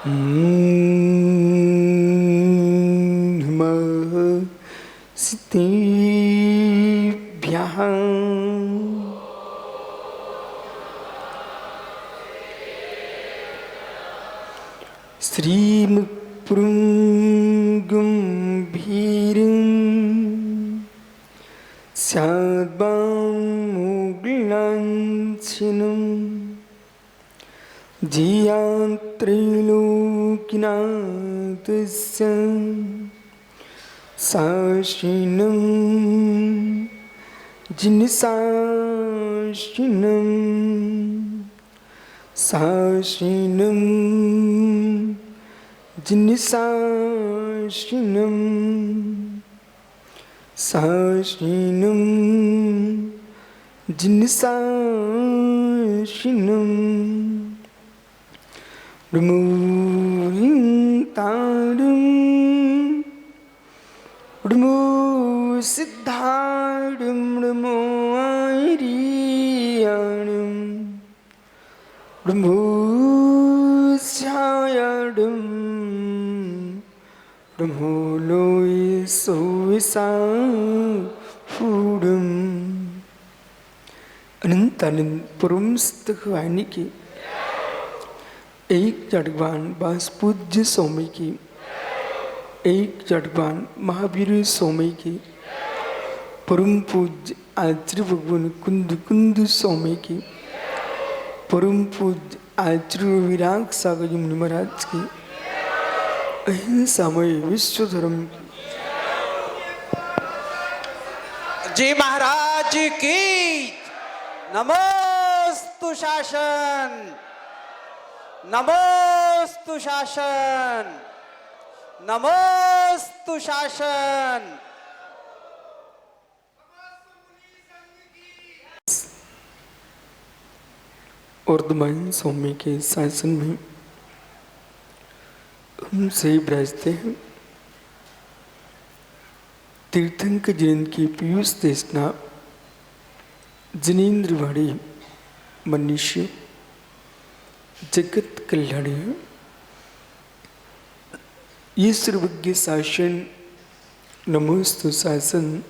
नमस्तेभ्यः श्रीमुक्पुरुगुम्भीरं स्याद्वामुग्लाञ्छनं धियात्रैलोक्यनाथस्य साशिनं जिनसाशिनं साशिनं जिनसाशिनं साशिनं जिनसाशिनं Rumurintarum Rumu Siddharum Rumu Airiyanum Rumu Syayarum Rumu Loi Soisafudum Anantanin Purum Sthakvani ki एक जड़वान बास पूज्य सोमी की, एक जड़वान महावीर सोमी की, परम पूज्य आचार्य भगवान कुंद कुंद सोमी की, परम पूज्य आचार्य विराग सागर मुनि महाराज की, अहिंसामय विश्व धर्म की जी महाराज की नमोस्तु शासन, नमोस्तु शासन, नमोस्तु शासन। वर्धमान स्वामी के शासन में हम से विराजते हैं तीर्थंकर जिनेन्द्र की पीयूष देशना जिनेन्द्रवाड़ी मनुष्य जगत कल्याणी ये सर्वज्ञ शासन नमोस्तु शासन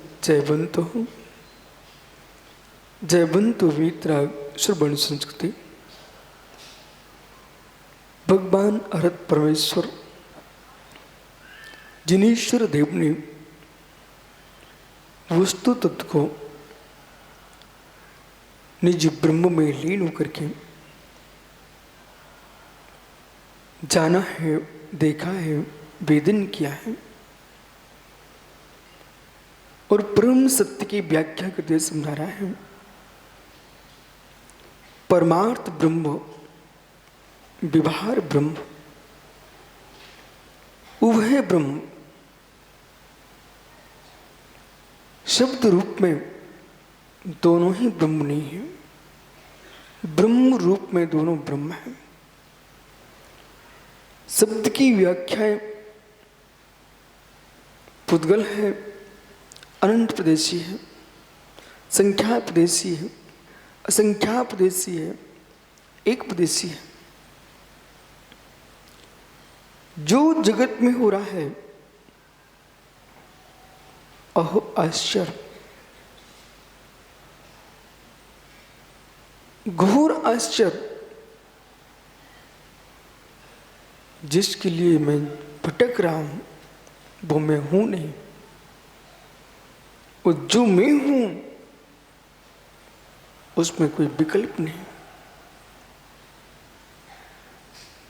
जयवंतो वीतराग श्रवण संस्कृति भगवान अरहत परमेश्वर जिनेश्वर देव ने वस्तु तत्व को निज ब्रह्म में लीन होकर के जाना है, देखा है, वेदन किया है और परम सत्य की व्याख्या करते समझा रहा है। परमार्थ ब्रह्म, व्यवहार ब्रह्म, उभय ब्रह्म, शब्द रूप में दोनों ही ब्रह्म नहीं है, ब्रह्म रूप में दोनों ब्रह्म है। शब्द की व्याख्याएं पुद्गल है, अनंत प्रदेशी है, संख्या प्रदेशी है, असंख्या प्रदेशी है, एक प्रदेशी है। जो जगत में हो रहा है अहो आश्चर्य, घोर आश्चर्य, जिसके लिए मैं भटक रहा हूं वो मैं हूं नहीं, और जो मैं हूं उसमें कोई विकल्प नहीं।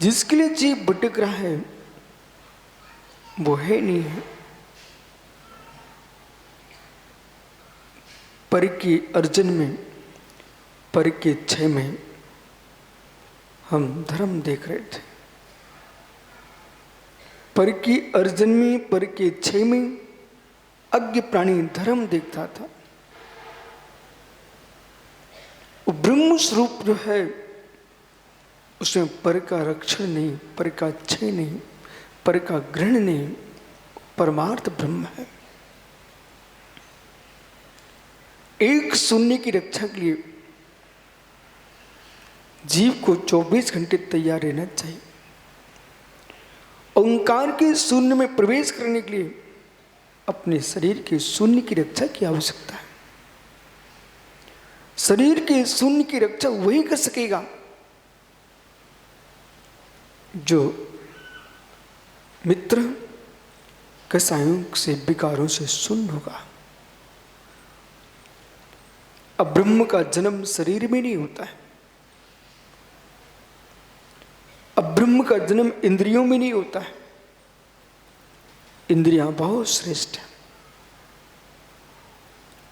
जिसके लिए जीव भटक रहा है वो है नहीं है। पर के अर्जन में, पर के क्षय में हम धर्म देख रहे थे। पर के अर्जन में, पर के क्षय में अज्ञ प्राणी धर्म देखता था। ब्रह्म स्वरूप जो है उसमें पर का रक्षण नहीं, पर का क्षय नहीं, पर का ग्रहण नहीं, परमार्थ ब्रह्म है। एक शून्य की रक्षा के लिए जीव को 24 घंटे तैयार रहना चाहिए। ओंकार के शून्य में प्रवेश करने के लिए अपने शरीर के शून्य की रक्षा की आवश्यकता है। शरीर के शून्य की रक्षा वही कर सकेगा जो मित्र कसायों से विकारों से शून्य होगा। अब ब्रह्म का जन्म शरीर में नहीं होता है, अब ब्रह्म का जन्म इंद्रियों में नहीं होता है। इंद्रियां बहुत श्रेष्ठ है,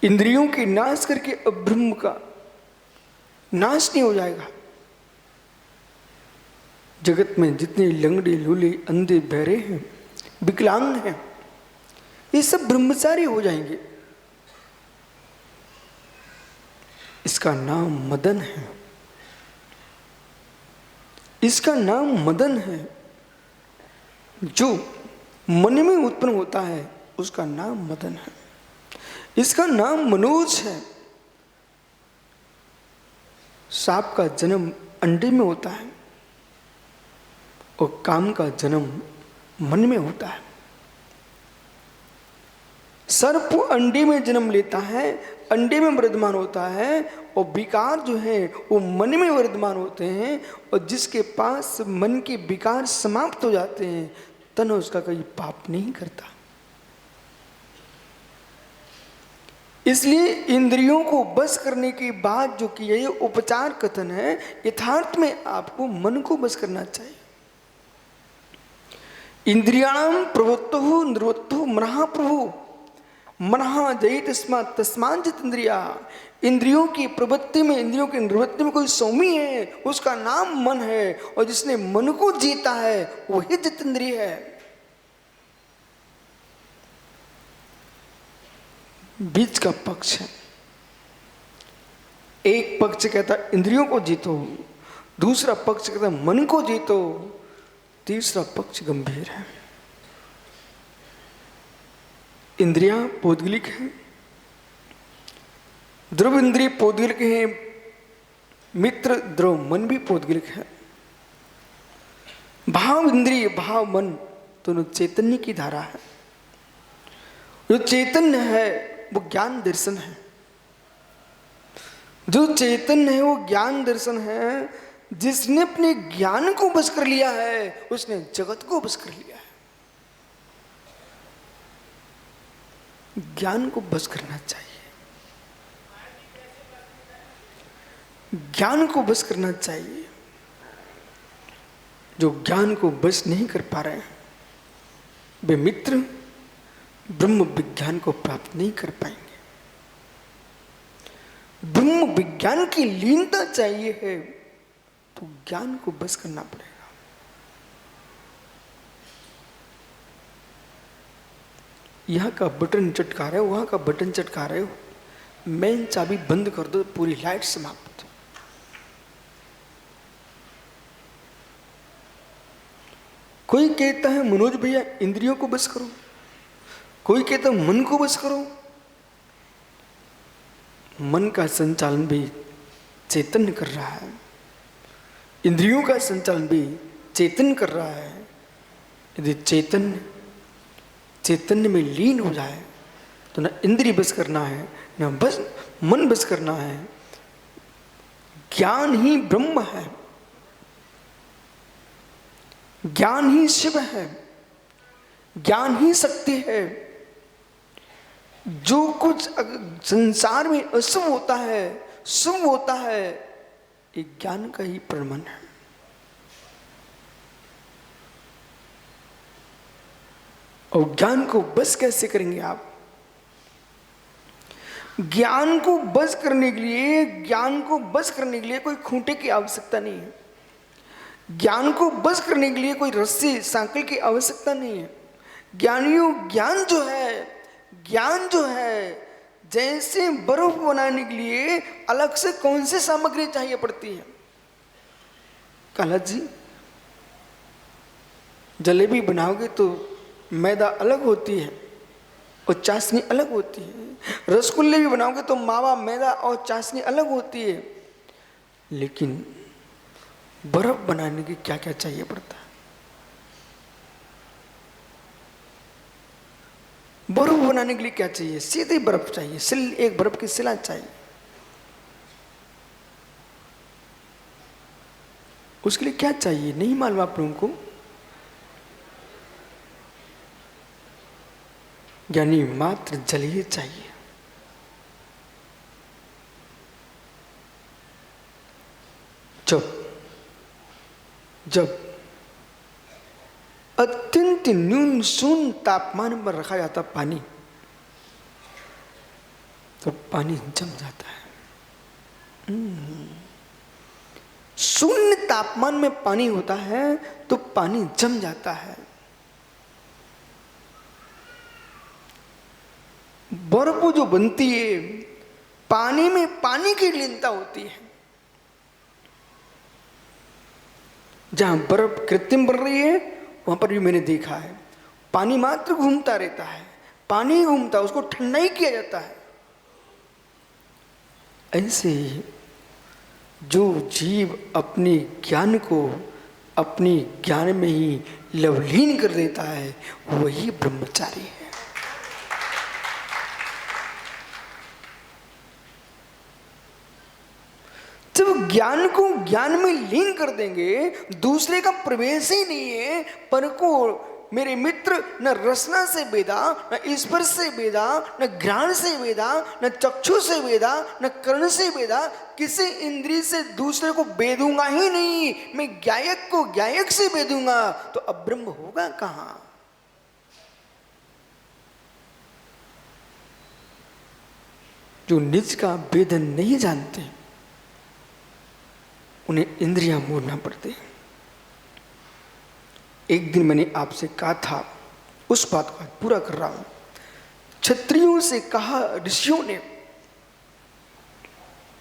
इंद्रियों के नाश करके अब ब्रह्म का नाश नहीं हो जाएगा। जगत में जितने लंगड़े लूले अंधे बहरे हैं विकलांग हैं, ये सब ब्रह्मचारी हो जाएंगे। इसका नाम मदन है, इसका नाम मदन है। जो मन में उत्पन्न होता है उसका नाम मदन है। इसका नाम मनोज है। सांप का जन्म अंडे में होता है और काम का जन्म मन में होता है। सर्प अंडे में जन्म लेता है, अंडे में विराजमान होता है, और विकार जो है वो मन में विराजमान होते हैं। और जिसके पास मन के विकार समाप्त हो जाते हैं तन उसका कोई पाप नहीं करता। इसलिए इंद्रियों को बस करने के बाद जो किया ये उपचार कथन है, यथार्थ में आपको मन को बस करना चाहिए। इंद्रियाणाम प्रवृत्तो निर्वृत्तो मनः प्रभु मनः जयित तस्मांजित इंद्रिया। इंद्रियों की प्रवृत्ति में, इंद्रियों की निवृत्ति में कोई स्वामी है, उसका नाम मन है, और जिसने मन को जीता है वही जितेंद्रिय है। बीच का पक्ष है। एक पक्ष कहता है इंद्रियों को जीतो, दूसरा पक्ष कहता है मन को जीतो, तीसरा पक्ष गंभीर है। इंद्रियां पौद्गलिक है, ध्रुव इंद्रिय पौद्गलिक है, मित्र ध्रुव मन भी पौद्गलिक है। भाव इंद्रिय भाव मन दोनों चैतन्य की धारा है। जो चैतन्य है वो ज्ञान दर्शन है, जो चैतन्य है वो ज्ञान दर्शन है। जिसने अपने ज्ञान को बस कर लिया है उसने जगत को बस कर लिया है। ज्ञान को बस करना चाहिए, ज्ञान को बस करना चाहिए। जो ज्ञान को बस नहीं कर पा रहे हैं वे मित्र ब्रह्म विज्ञान को प्राप्त नहीं कर पाएंगे। ब्रह्म विज्ञान की लीनता चाहिए है तो ज्ञान को बस करना पड़ेगा। यहां का बटन चटका रहे हो, वहां का बटन चटका रहे हो, मेन चाबी बंद कर दो, पूरी लाइट समाप्त। कोई कहता है मनोज भैया इंद्रियों को बस करो, कोई कहता है मन को बस करो। मन का संचालन भी चैतन्य कर रहा है, इंद्रियों का संचालन भी चैतन्य कर रहा है। यदि चैतन्य में लीन हो जाए तो ना इंद्रिय बस करना है ना बस मन बस करना है। ज्ञान ही ब्रह्म है, ज्ञान ही शिव है, ज्ञान ही शक्ति है। जो कुछ संसार में अशुभ होता है शुभ होता है ये ज्ञान का ही प्रमाण है। और ज्ञान को बस कैसे करेंगे आप? ज्ञान को बस करने के लिए, ज्ञान को बस करने के लिए कोई खूंटे की आवश्यकता नहीं है। ज्ञान को बस करने के लिए कोई रस्सी सांकल की आवश्यकता नहीं है। ज्ञानियों ज्ञान जो है जैसे बर्फ बनाने के लिए अलग से कौन सी सामग्री चाहिए पड़ती है? काला जी जलेबी बनाओगे तो मैदा अलग होती है और चाशनी अलग होती है। रसगुल्ले भी बनाओगे तो मावा, मैदा और चाशनी अलग होती है। लेकिन बर्फ बनाने के क्या क्या चाहिए पड़ता है? बर्फ बनाने के लिए क्या चाहिए? सीधी बर्फ चाहिए, सिल, एक बर्फ की सिला चाहिए। उसके लिए क्या चाहिए नहीं मालूम आप लोगों को? यानी मात्र जल ही चाहिए। जब अत्यंत न्यून शून्य तापमान पर रखा जाता पानी, तो पानी जम जाता है। शून्य तापमान में पानी होता है तो पानी जम जाता है। बर्फ जो बनती है, पानी में पानी की लीनता होती है। जहां बर्फ कृत्रिम बन रही है वहां पर भी मैंने देखा है, पानी मात्र घूमता रहता है, पानी ही घूमता है, उसको ठंडा ही किया जाता है। ऐसे ही जो जीव अपने ज्ञान को अपने ज्ञान में ही लवलीन कर देता है, वही ब्रह्मचारी है। जब ज्ञान को ज्ञान में लीन कर देंगे, दूसरे का प्रवेश ही नहीं है, पर को मेरे मित्र न रसना से वेदा, न स्पर्श से वेदा, न घ्राण से वेदा, न चक्षु से वेदा, न कर्ण से वेदा, किसी इंद्रिय से दूसरे को वेदूंगा ही नहीं। मैं ज्ञायक को ज्ञायक से वेदूंगा तो अब ब्रह्म होगा कहां? जो निज का वेदन नहीं जानते उन्हें इंद्रियां मोड़ना पड़ते। एक दिन मैंने आपसे कहा था, उस बात को पूरा कर रहा हूं। क्षत्रियों से कहा ऋषियों ने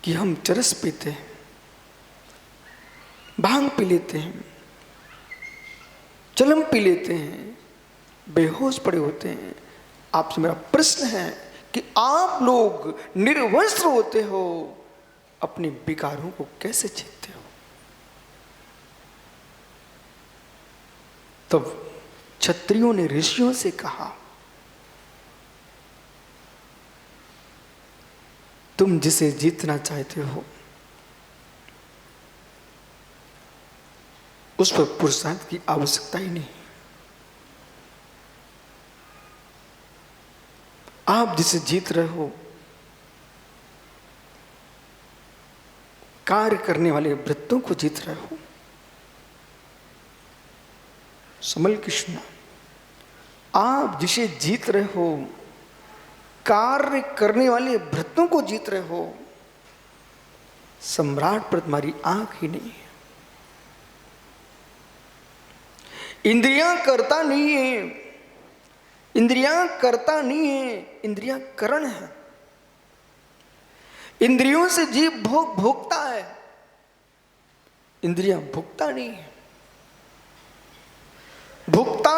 कि हम चरस पीते हैं, भांग पी लेते हैं, चलम पी लेते हैं, बेहोश पड़े होते हैं। आपसे मेरा प्रश्न है कि आप लोग निर्वस्त्र होते हो, अपने विकारों को कैसे जीतते हो? तब क्षत्रियों ने ऋषियों से कहा, तुम जिसे जीतना चाहते हो उस पर पुरुषार्थ की आवश्यकता ही नहीं। आप जिसे जीत रहे हो, कार्य करने वाले वृत्तों को जीत रहे हो। समल कृष्ण, आप जिसे जीत रहे हो, कार्य करने वाले वृत्तों को जीत रहे हो। सम्राट पर तुम्हारी आंख ही नहीं है, इंद्रियां करता नहीं है, इंद्रियां करता नहीं है, इंद्रियां करण है। इंद्रियों से जीव भोगता है, इंद्रियां भोगता नहीं है। भोक्ता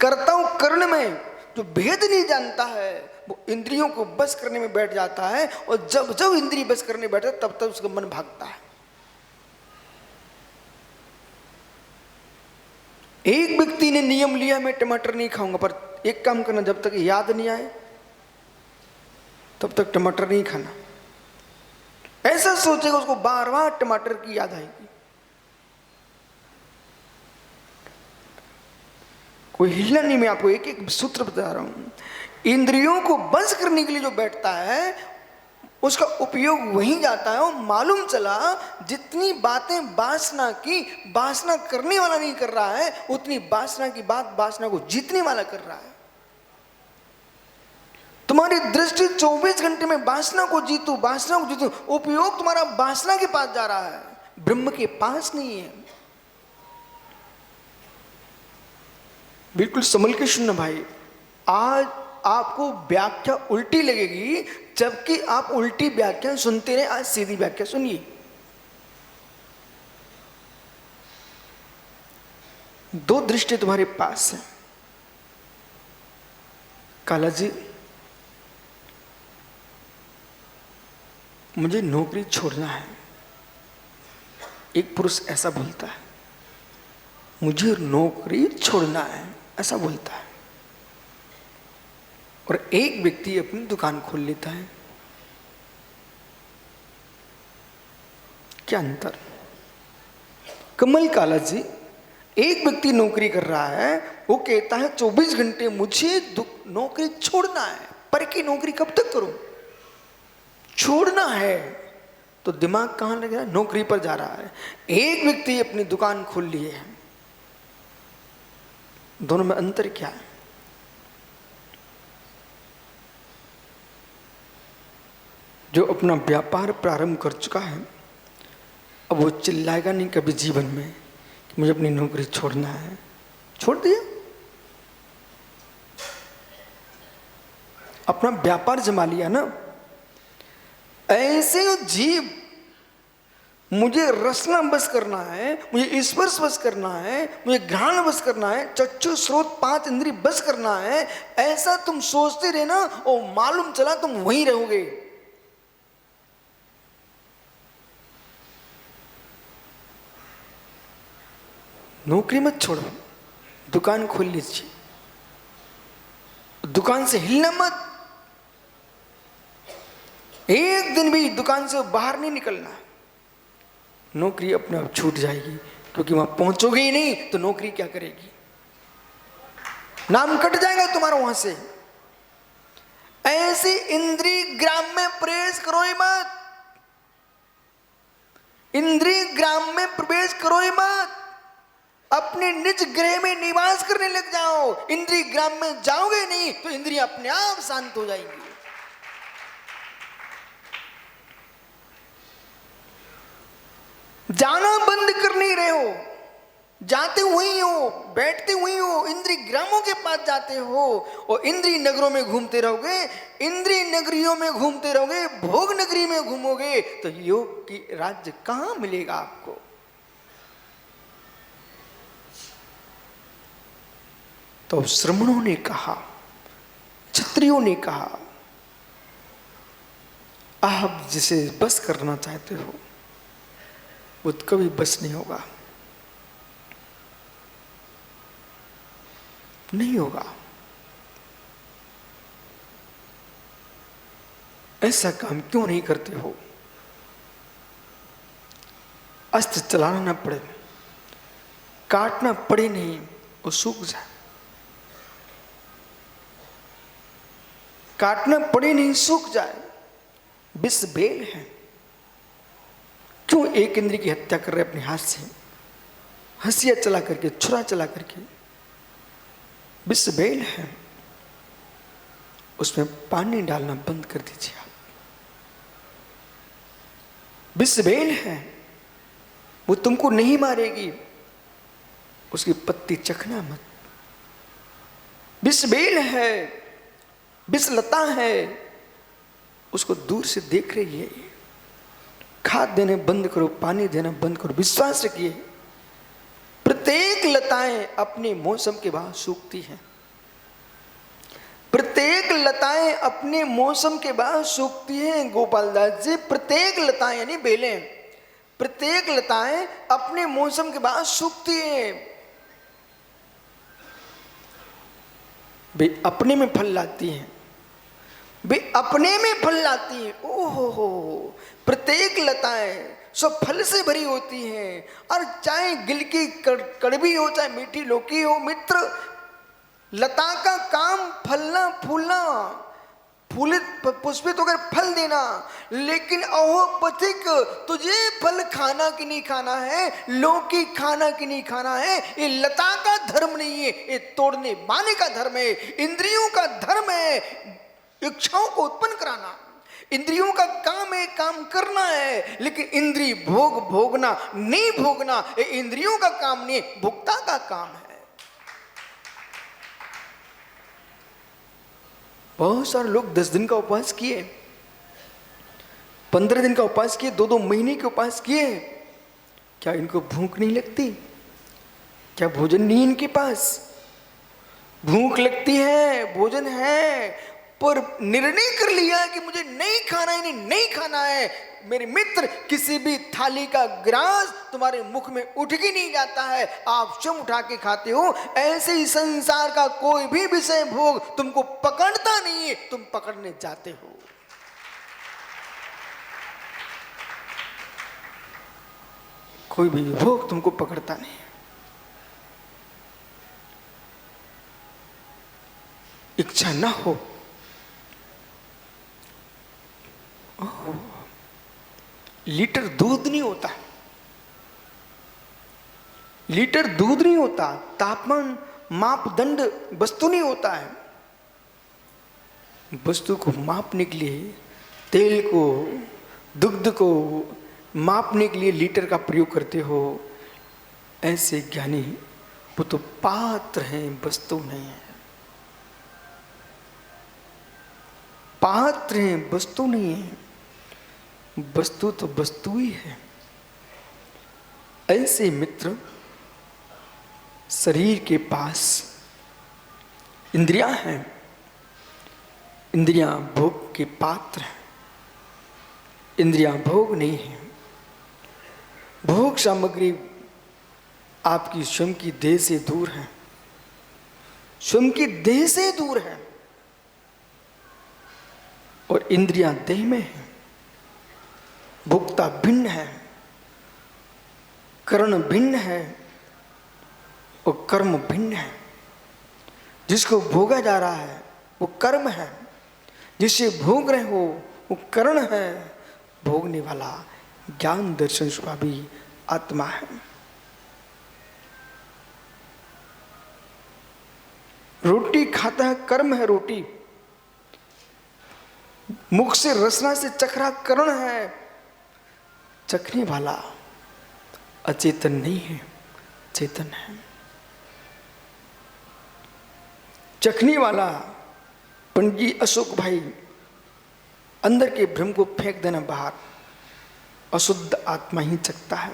करता हूं कर्ण में जो भेद नहीं जानता है, वो इंद्रियों को बस करने में बैठ जाता है, और जब जब इंद्रिय बस करने बैठता तब तब उसका मन भागता है। एक व्यक्ति ने नियम लिया, मैं टमाटर नहीं खाऊंगा, पर एक काम करना, जब तक याद नहीं आए तब तक टमाटर नहीं खाना। ऐसा सोचेगा, उसको बार बार टमाटर की याद आएगी। कोई हिलना नहीं। मैं आपको एक एक सूत्र बता रहा हूं। इंद्रियों को बंस करने के लिए जो बैठता है, उसका उपयोग वहीं जाता है। और मालूम चला जितनी बातें वासना की, वासना करने वाला नहीं कर रहा है, उतनी वासना की बात वासना को जीतने वाला कर रहा है। तुम्हारी दृष्टि 24 घंटे में वासना को जीतू, वासना को जीतू, उपयोग तुम्हारा वासना के पास जा रहा है, ब्रह्म के पास नहीं है। बिल्कुल समझ के सुनना भाई, आज आपको व्याख्या उल्टी लगेगी, जबकि आप उल्टी व्याख्या सुनते रहे। आज सीधी व्याख्या सुनिए। दो दृष्टि तुम्हारे पास है। काला जी, मुझे नौकरी छोड़ना है। एक पुरुष ऐसा बोलता है, मुझे नौकरी छोड़ना है, ऐसा बोलता है। और एक व्यक्ति अपनी दुकान खोल लेता है। क्या अंतर? कमल काला जी, एक व्यक्ति नौकरी कर रहा है, वो कहता है 24 घंटे मुझे नौकरी छोड़ना है, पर की नौकरी कब तक करूं? छोड़ना है। तो दिमाग कहां लग रहा है? नौकरी पर जा रहा है। एक व्यक्ति अपनी दुकान खोल लिए है। दोनों में अंतर क्या है? जो अपना व्यापार प्रारंभ कर चुका है, अब वो चिल्लाएगा नहीं कभी जीवन में कि मुझे अपनी नौकरी छोड़ना है। छोड़ दिया, अपना व्यापार जमा लिया ना। ऐसे जीव, मुझे रसना बस करना है, मुझे स्पर्श बस करना है, मुझे घ्राण बस करना है, चक्षु स्रोत 5 इंद्रिय बस करना है, ऐसा तुम सोचते रहना और मालूम चला तुम वहीं रहोगे। नौकरी मत छोड़ो, दुकान खोल लीजिए, दुकान से हिलना मत। एक दिन भी दुकान से बाहर नहीं निकलना। नौकरी अपने आप छूट जाएगी, क्योंकि वहां पहुंचोगे ही नहीं तो नौकरी क्या करेगी? नाम कट जाएगा तुम्हारा वहां से। ऐसी इंद्रिय ग्राम में प्रवेश करो ही मत। इंद्रिय ग्राम में प्रवेश करो ही मत। अपने निज गृह में निवास करने लग जाओ। इंद्रिय ग्राम में जाओगे नहीं तो इंद्रियां अपने आप शांत हो जाएंगी। जाना बंद कर नहीं रहे हो, जाते हुए हो, बैठते हुए हो, इंद्रिय ग्रामों के पास जाते हो और इंद्रिय नगरों में घूमते रहोगे। इंद्रिय नगरियों में घूमते रहोगे, भोग नगरी में घूमोगे तो योग की राज्य कहां मिलेगा आपको? तो श्रमणों ने कहा, क्षत्रियों ने कहा, आप जिसे बस करना चाहते हो वो कभी बस नहीं होगा, नहीं होगा। ऐसा काम क्यों नहीं करते हो? अस्त्र चलाना ना पड़े, काटना पड़े नहीं, वो सूख जाए। काटना पड़े नहीं, सूख जाए। विष बेल है, क्यों एक इंद्रिय की हत्या कर रहे अपने हाथ से? हंसिया चला करके, छुरा चला करके। विष बेल है, उसमें पानी डालना बंद कर दीजिए आप। विष बेल है, वो तुमको नहीं मारेगी, उसकी पत्ती चखना मत। विष बेल है, विष लता है, उसको दूर से देख रही है। खाद देने बंद करो, पानी देना बंद करो। विश्वास रखिए, प्रत्येक लताएं अपने मौसम के बाद सूखती हैं। प्रत्येक लताएं अपने मौसम के बाद सूखती हैं गोपाल दास जी। प्रत्येक लताएं यानी बेलें, प्रत्येक लताएं अपने मौसम के बाद सूखती हैं। वे अपने में फल लाती हैं, वे अपने में फल लाती हैं। ओहो, प्रत्येक लताएं सब फल से भरी होती हैं। और चाहे गिलकी कड़वी हो, चाहे मीठी लौकी हो, मित्र, लता का काम फलना फूलना, फूलित पुष्पित होकर फल देना। लेकिन अहो पथिक, तुझे फल खाना कि नहीं खाना है, लौकी खाना कि नहीं खाना है, ये लता का धर्म नहीं है, ये तोड़ने माने का धर्म है। इंद्रियों का धर्म है इच्छाओं को उत्पन्न कराना। इंद्रियों का काम है काम करना है, लेकिन इंद्रिय भोग भोगना नहीं भोगना, ये इंद्रियों का काम नहीं, भोक्ता का काम है। बहुत सारे लोग 10 दिन का उपवास किए, 15 दिन का उपवास किए, 2-2 महीने के उपवास किए। क्या इनको भूख नहीं लगती? क्या भोजन नहीं इनके पास? भूख लगती है, भोजन है, पर निर्णय कर लिया कि मुझे नहीं खाना है, नहीं खाना है। मेरे मित्र, किसी भी थाली का ग्रास तुम्हारे मुख में उठ के नहीं जाता है, आप स्वयं उठा के खाते हो। ऐसे ही संसार का कोई भी विषय भोग तुमको पकड़ता नहीं है, तुम पकड़ने जाते हो। कोई भी भोग तुमको पकड़ता नहीं। इच्छा ना हो, लीटर दूध नहीं होता, लीटर दूध नहीं होता, तापमान मापदंड वस्तु नहीं होता है। वस्तु को मापने के लिए, तेल को, दुग्ध को मापने के लिए लीटर का प्रयोग करते हो। ऐसे ज्ञानी वो तो पात्र हैं, वस्तु नहीं है। पात्र हैं, वस्तु नहीं है। वस्तु तो वस्तु ही है। ऐसे मित्र, शरीर के पास इंद्रियां हैं, इंद्रियां भोग के पात्र हैं, इंद्रियां भोग नहीं है। भोग सामग्री आपकी स्वयं की देह से दूर है, स्वयं की देह से दूर है, और इंद्रियां देह में है। भोक्ता भिन्न है, करण भिन्न है, और कर्म भिन्न है। जिसको भोगा जा रहा है वो कर्म है, जिसे भोग रहे हो वो करण है। भोगने वाला ज्ञान दर्शन स्वामी आत्मा है। रोटी खाता है, कर्म है रोटी। मुख से रसना से चखरा करण है, चखने वाला अचेतन नहीं है, चेतन है। चखने वाला पंडित जी अशोक भाई, अंदर के भ्रम को फेंक देना बाहर, अशुद्ध आत्मा ही चखता है।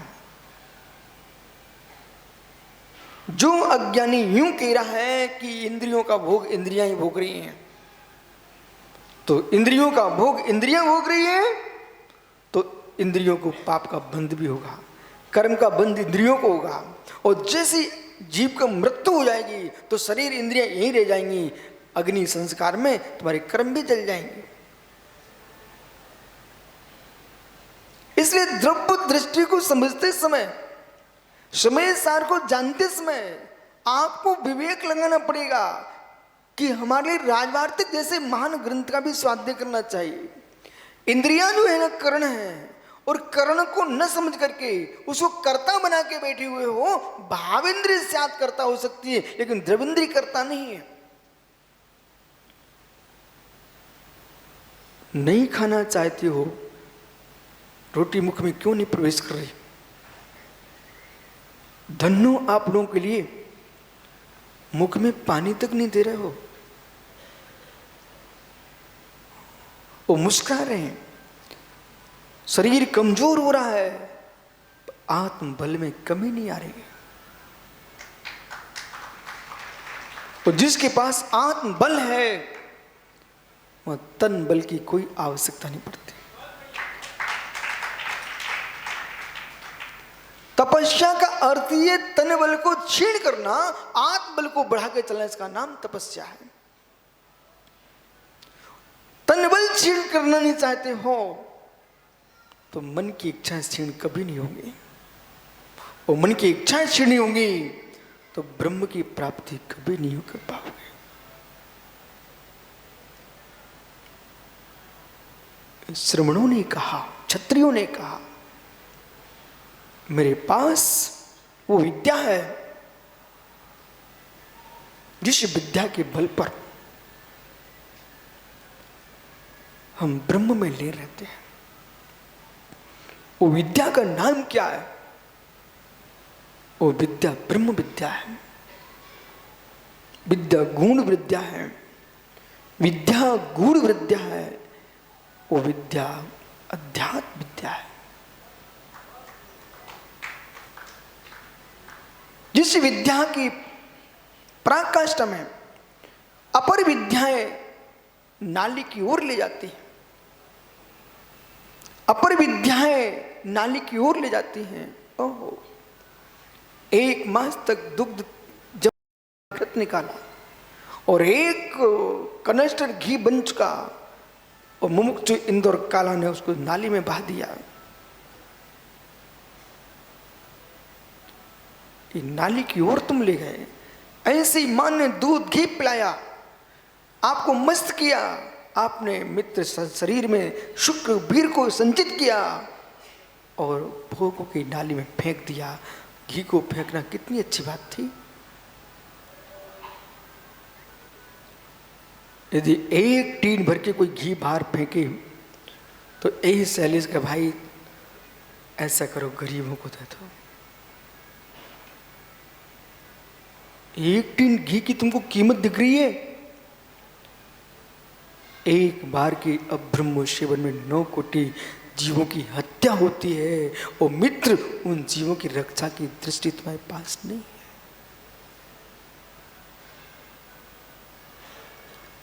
जो अज्ञानी यूं कह रहा है कि इंद्रियों का भोग इंद्रियां ही भोग रही हैं, तो इंद्रियों का भोग इंद्रियां भोग रही हैं, तो इंद्रियों को पाप का बंध भी होगा, कर्म का बंध इंद्रियों को होगा। और जैसे जीव का मृत्यु हो जाएगी तो शरीर इंद्रियां यहीं रह जाएंगी, अग्नि संस्कार में तुम्हारे कर्म भी जल जाएंगे। इसलिए द्रव्य दृष्टि को समझते समय, समय सार को जानते समय आपको विवेक लगाना पड़ेगा कि हमारे लिए राजवार्तिक जैसे महान ग्रंथ का भी स्वाध्याय करना चाहिए। इंद्रियां जो है ना करण है, और करण को न समझ करके उसको कर्ता बना के बैठे हुए हो। भावेंद्रिय साथ कर्ता हो सकती है, लेकिन द्रविंद्रिय कर्ता नहीं है। नहीं खाना चाहते हो, रोटी मुख में क्यों नहीं प्रवेश कर रही? धन्नो आप लोगों के लिए मुख में पानी तक नहीं दे रहे हो, वो मुस्कुरा रहे हैं। शरीर कमजोर हो रहा है, आत्म बल में कमी नहीं आ रही है। और जिसके पास आत्म बल है वह तन बल की कोई आवश्यकता नहीं पड़ती। तपस्या का अर्थ ये तन बल को क्षीण करना, आत्म बल को बढ़ा के चलना, इसका नाम तपस्या है। तन बल क्षीण करना नहीं चाहते हो तो मन की इच्छा क्षीण कभी नहीं होगी, और मन की इच्छा क्षीण नहीं होगी तो ब्रह्म की प्राप्ति कभी नहीं कर पाओगे। श्रमणों ने कहा, क्षत्रियों ने कहा, मेरे पास वो विद्या है जिस विद्या के बल पर हम ब्रह्म में लीन रहते हैं। वो विद्या का नाम क्या है? वो विद्या ब्रह्म विद्या है, विद्या गुण विद्या है, विद्या गूढ़ विद्या है, वो विद्या अध्यात्म विद्या है। जिस विद्या की पराकाष्ठा में अपर विद्याएं नाली की ओर ले जाती हैं, अपर विद्याएं नाली की ओर ले जाती हैं। ओहो, 1 मास तक दुग्ध जब घृत निकाला और 1 कनस्टर घी बन चुका और मुमुक्षु इंदौर काला ने उसको नाली में बहा दिया। ये नाली की ओर तुम ले गए। ऐसे ही मां ने दूध घी पिलाया, आपको मस्त किया, आपने मित्र शरीर में शुक्र वीर को संचित किया और भोगों की नाली में फेंक दिया। घी को फेंकना कितनी अच्छी बात थी। यदि 1 टीन भर के कोई घी बाहर फेंके तो यही सैलेश का भाई ऐसा करो, गरीबों को दे दो। 1 टीन घी की तुमको कीमत दिख रही है? 1 बार की अब्रह्म सेवन में 9 कोटि जीवों की हत्या होती है और मित्र उन जीवों की रक्षा की दृष्टि तुम्हारे पास नहीं है।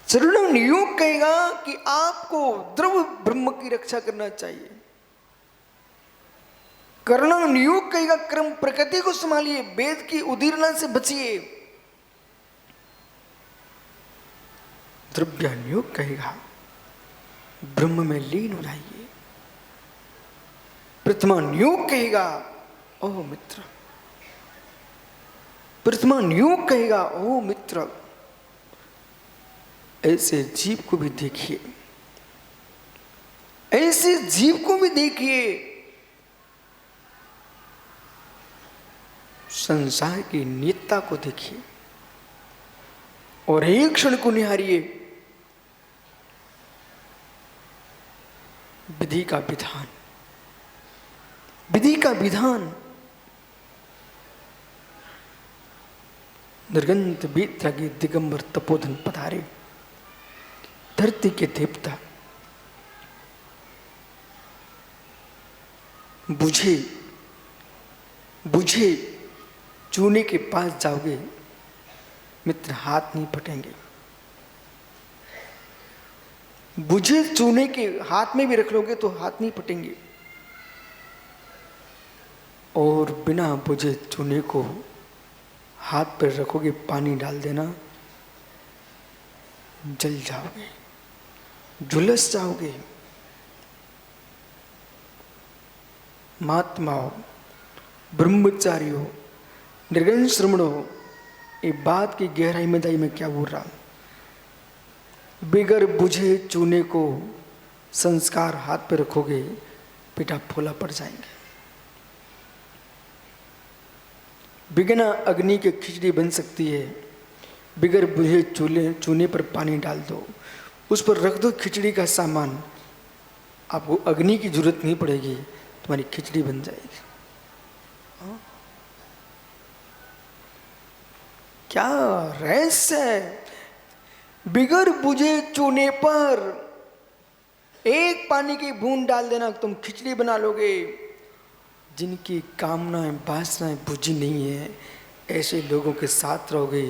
चरण योग कहेगा कि आपको द्रव ब्रह्म की रक्षा करना चाहिए। कर्ण योग कहेगा क्रम प्रकृति को संभालिए, वेद की उदीरना से बचिए। द्रव्यानुयोग कहेगा ब्रह्म में लीन हो जाइए। प्रथमानुयोग कहेगा ओ मित्र, प्रथमानुयोग कहेगा ओ मित्र, ऐसे जीव को भी देखिए, ऐसे जीव को भी देखिए, संसार की नियतता को देखिए और एक क्षण को निहारिए। विधि का विधान, विधि का विधान, निर्गंत बेत्रागी दिगंबर तपोधन पधारे, धरती के देवता बुझे बुझे चूने के पास जाओगे मित्र, हाथ नहीं फटेंगे। बुझे चूने के हाथ में भी रख लोगे तो हाथ नहीं फटेंगे। और बिना बुझे चूने को हाथ पर रखोगे, पानी डाल देना, जल जाओगे, झुलस जाओगे। महात्माओं, ब्रह्मचारियों, निर्गुण श्रमणों, ये बात की गहराई में जाइए मैं क्या बोल रहा हूं। बेगर बुझे चूने को संस्कार हाथ पे रखोगे, पेटा फूला पड़ जाएंगे। बिना अग्नि के खिचड़ी बन सकती है, बिगर बुझे चूने पर पानी डाल दो, उस पर रख दो खिचड़ी का सामान, आपको अग्नि की जरूरत नहीं पड़ेगी, तुम्हारी खिचड़ी बन जाएगी। क्या रहस्य है। बिगर बुझे चूने पर 1 पानी की बूंद डाल देना, तुम खिचड़ी बना लोगे। जिनकी कामनाएं वासनाएं बुझी नहीं है, ऐसे लोगों के साथ रहोगे,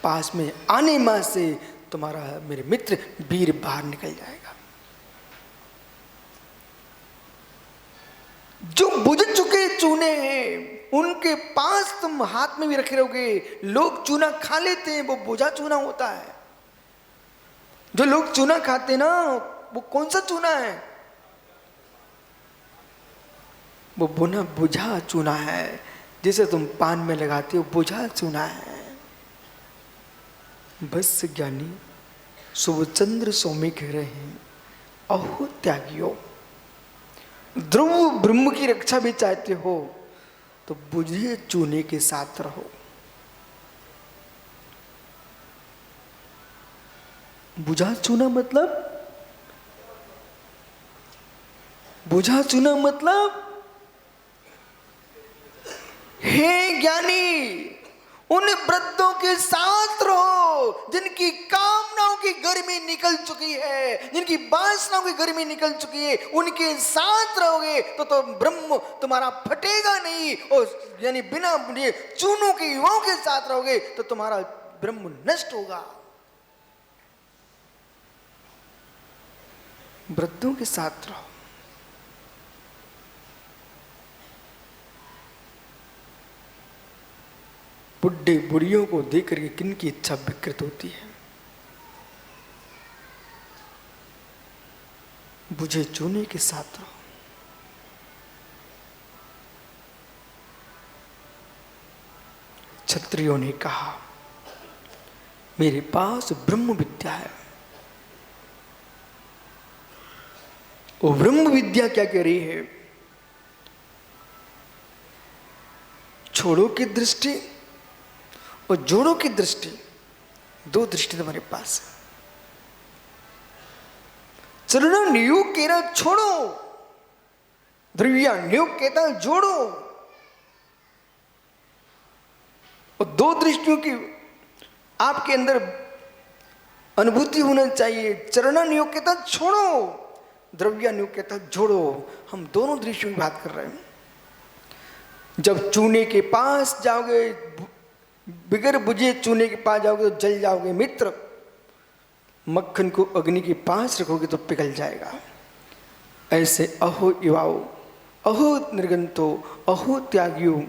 पास में आने मां से तुम्हारा मेरे मित्र वीर बाहर निकल जाएगा। जो बुझ चुके चूने हैं उनके पास तुम हाथ में भी रखे रहोगे। लोग चूना खा लेते हैं, वो बुझा चूना होता है। जो लोग चूना खाते ना, वो कौन सा चूना है? वो बुना बुझा चूना है। जिसे तुम पान में लगाते हो, बुझा चूना है। बस ज्ञानी सुभचंद्र स्वामी कह रहे हैं, अहो त्यागियों, ध्रुव ब्रह्म की रक्षा भी चाहते हो तो बुझे चूने के साथ रहो। बुझा चूना मतलब, बुझा चूना मतलब, हे ज्ञानी, उन वृद्धों के साथ रहो जिनकी कामनाओं की गर्मी निकल चुकी है, जिनकी वासनाओं की गर्मी निकल चुकी है। उनके साथ रहोगे तो ब्रह्म तुम्हारा फटेगा नहीं। और यानी बिना चूनों के युवाओं के साथ रहोगे तो तुम्हारा ब्रह्म नष्ट होगा। वृद्धों के साथ रहो। बुढ़े बुढ़ियों को देख करके किन की इच्छा विकृत होती है। बुझे चूने के साथ रहो। क्षत्रियों ने कहा मेरे पास ब्रह्म विद्या है। वो ब्रह्म विद्या क्या कह रही है? छोड़ो की दृष्टि और जोड़ो की दृष्टि, दो दृष्टि तुम्हारे पास है। चरणों नियोग कहना छोड़ो, द्रव्या नियोग कहता जोड़ो। और दो दृष्टियों की आपके अंदर अनुभूति होना चाहिए। चरणा नियोग कहता छोड़ो, द्रव्या नियोग कहता जोड़ो। हम दोनों दृष्टियों की बात कर रहे हैं। जब चूने के पास जाओगे, बिगर बुझे चूने के पास जाओगे तो जल जाओगे मित्र। मक्खन को अग्नि के पास रखोगे तो पिघल जाएगा। ऐसे अहो युवाओ, अहो निर्गंतो, अहो त्यागियो।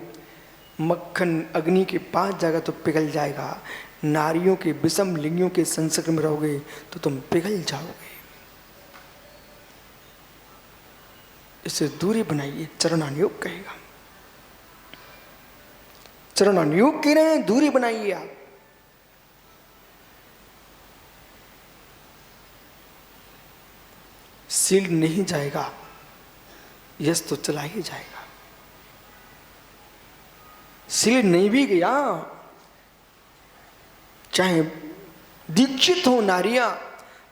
मक्खन अग्नि के पास जाएगा तो पिघल जाएगा। नारियों के विषम लिंगियों के संसर्ग में रहोगे तो तुम पिघल जाओगे। इससे दूरी बनाइए, चरणानुयोग कहेगा। चरणानुयोग कह रहे हैं, दूरी बनाइए आप। सील नहीं जाएगा, यश तो चला ही जाएगा। सील नहीं भी गया, चाहे दीक्षित हो नारियां,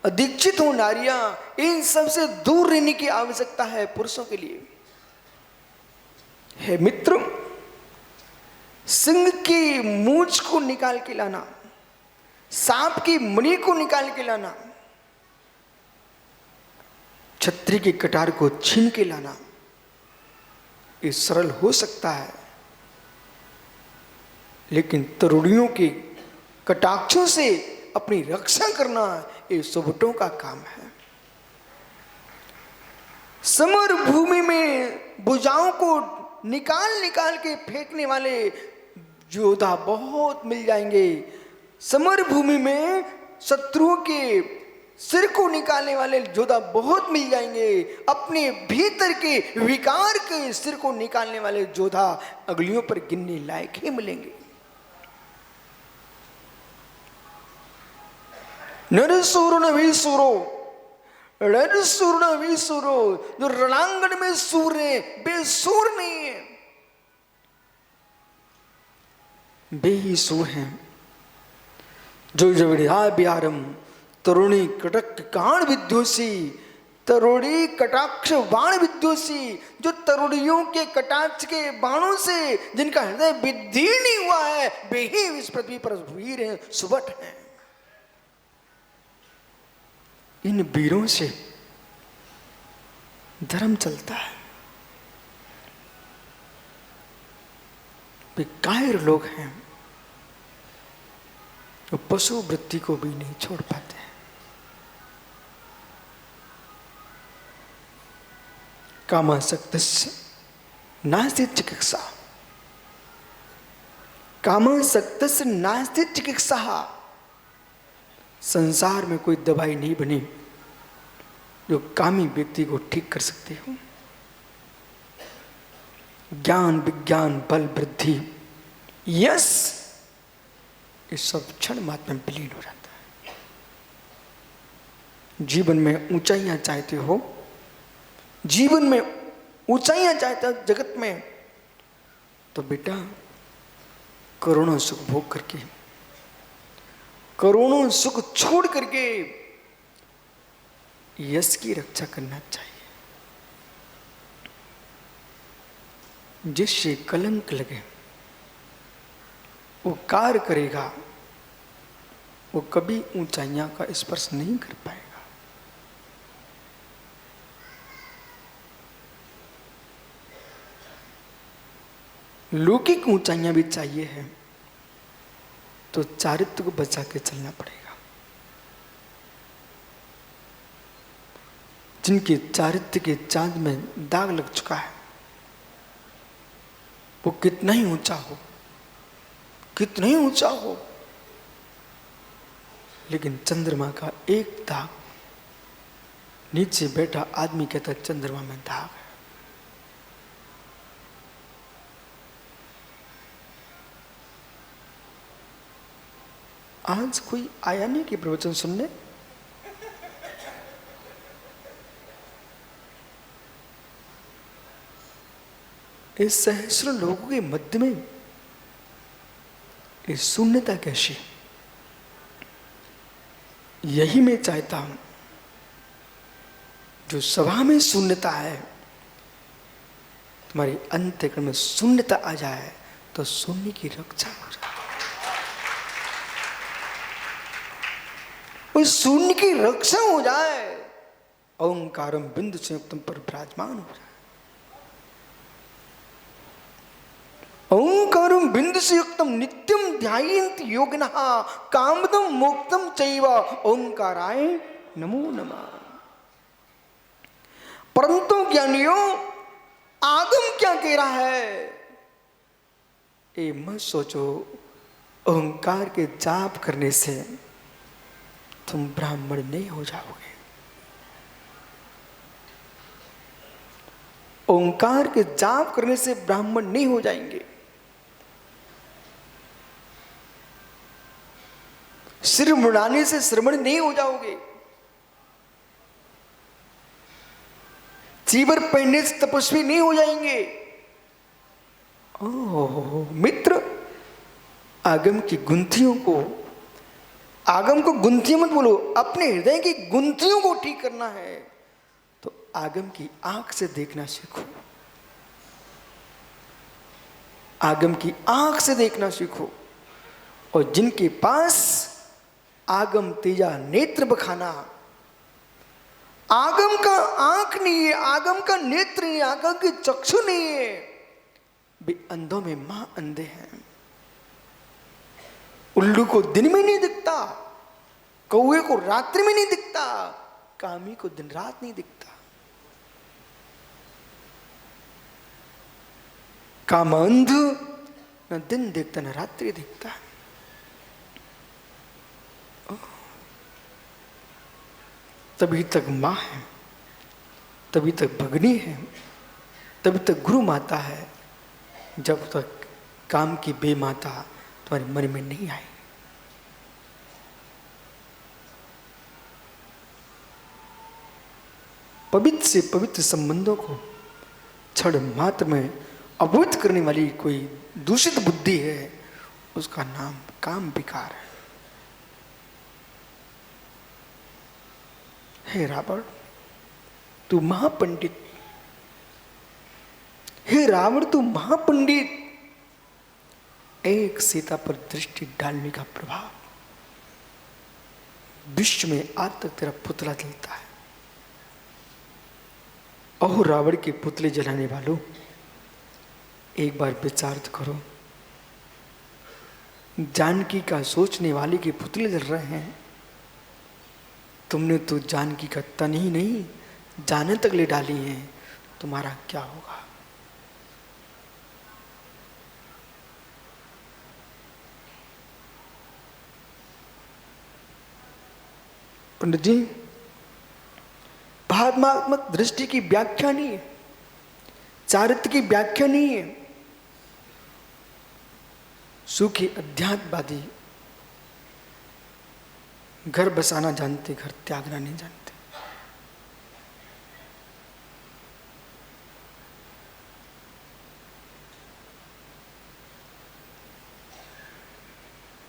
अदीक्षित हो नारियां, इन सबसे दूर रहने की आवश्यकता है पुरुषों के लिए। है मित्र, सिंह की मूंछ को निकाल के लाना, सांप की मणि को निकाल के लाना, छतरी की कटार को छीन के लाना, ये सरल हो सकता है, लेकिन तरुणियों के कटाक्षों से अपनी रक्षा करना ये सुबटों का काम है। समर भूमि में भुजाओं को निकाल निकाल के फेंकने वाले योद्धा बहुत मिल जाएंगे। समर भूमि में शत्रुओं के सिर को निकालने वाले योद्धा बहुत मिल जाएंगे। अपने भीतर के विकार के सिर को निकालने वाले योद्धा अगलियों पर गिनने लायक ही मिलेंगे। नरसूर न वीसूरो, नरसूर न वीसूरो, जो रणांगण में सूर है बेसूर नहीं है, बेहीसूर हैं। जो जविड़ा बिहारम तरुणी कटक काण विद्योसी, तरुणी कटाक्ष बाण विद्योसी, जो तरुणियों के कटाक्ष के बाणों से जिनका हृदय विदीर्ण नहीं हुआ है, वे ही इस पृथ्वी पर वीर हैं, सुबट हैं। इन वीरों से धर्म चलता है। वे कायर लोग हैं, वो पशु वृत्ति को भी नहीं छोड़ पाते हैं। कामासक्तस्य नास्ति चिकित्सा, कामासक्तस्य नास्ति चिकित्सा। संसार में कोई दवाई नहीं बनी जो कामी व्यक्ति को ठीक कर सकती हो। ज्ञान विज्ञान बल वृद्धि यस, ये सब क्षण मात्र में विलीन हो जाता है। जीवन में ऊंचाइयां चाहते हो, जीवन में ऊंचाइयां चाहते हो जगत में, तो बेटा करोड़ों सुख भोग करके, करोड़ों सुख छोड़ करके यश की रक्षा करना चाहिए। जिससे कलंक लगे वो कार्य करेगा, वो कभी ऊंचाइयां का स्पर्श नहीं कर पाएगा। लौकिक ऊंचाइयां भी चाहिए है तो चारित्र को बचा के चलना पड़ेगा। जिनके चारित्र के चांद में दाग लग चुका है, वो कितना ही ऊंचा हो, कितने ऊंचा हो, लेकिन चंद्रमा का एक दाग, नीचे बैठा आदमी कहता चंद्रमा में दाग है। आज कोई आया नहीं कि प्रवचन सुनने? इस सहस्र लोगों के मध्य में ये शून्यता कैसी? यही मैं चाहता हूं, जो सभा में शून्यता है, तुम्हारे अंतःकरण में शून्यता आ जाए तो शून्य की रक्षा हो जाए। उस शून्य की रक्षा हो जाए, ओंकारम बिंदु संयुक्तम पर विराजमान हो जाए। ओंकारम बिंदु संयुक्तम नित्यम ध्यायन्ति योगिनः कामदम मोक्तम चैव ओंकाराय नमो नमः। परंतु ज्ञानियों, आगम क्या कह रहा है? ये मत सोचो ओंकार के जाप करने से तुम ब्राह्मण नहीं हो जाओगे। ओंकार के जाप करने से ब्राह्मण नहीं हो जाएंगे। सिर मुड़ाने से श्रमण नहीं हो जाओगे। चीवर पहनने से तपस्वी नहीं हो जाएंगे। ओह मित्र, आगम की गुंथियों को, आगम को गुंथियों मत बोलो, अपने हृदय की गुंथियों को ठीक करना है तो आगम की आंख से देखना सीखो। आगम की आंख से देखना सीखो। और जिनके पास आगम तेजा नेत्र बखाना, आगम का आंख नहीं है, आगम का नेत्र नहीं है, आगम की चक्षु नहीं है, वे अंधों में मां अंधे हैं। उल्लू को दिन में नहीं दिखता, कौवे को रात्रि में नहीं दिखता, कामी को दिन रात नहीं दिखता। काम अंध न दिन देखता न रात्रि दिखता। तभी तक मां है, तभी तक भगनी है, तभी तक गुरु माता है, जब तक काम की बेमाता तुम्हारे मन में नहीं आई। पवित्र से पवित्र संबंधों को क्षण मात्र में अवरुद्ध करने वाली कोई दूषित बुद्धि है, उसका नाम काम विकार है। हे रावण, तू महापंडित, हे रावण तू महापंडित, एक सीता पर दृष्टि डालने का प्रभाव विश्व में आज तक तेरा पुतला जलता है। ओह रावण के पुतले जलाने वालों, एक बार विचार करो, जानकी का सोचने वाले के पुतले जल रहे हैं, तुमने तो जानकी का तन ही नहीं जाने तक ले डाली हैं, तुम्हारा क्या होगा? पंडित जी, भावनात्मक दृष्टि की व्याख्या नहीं है, चारित्र की व्याख्या नहीं है। सूखी अध्यात्मवादी घर बसाना जानते, घर त्यागना नहीं जानते।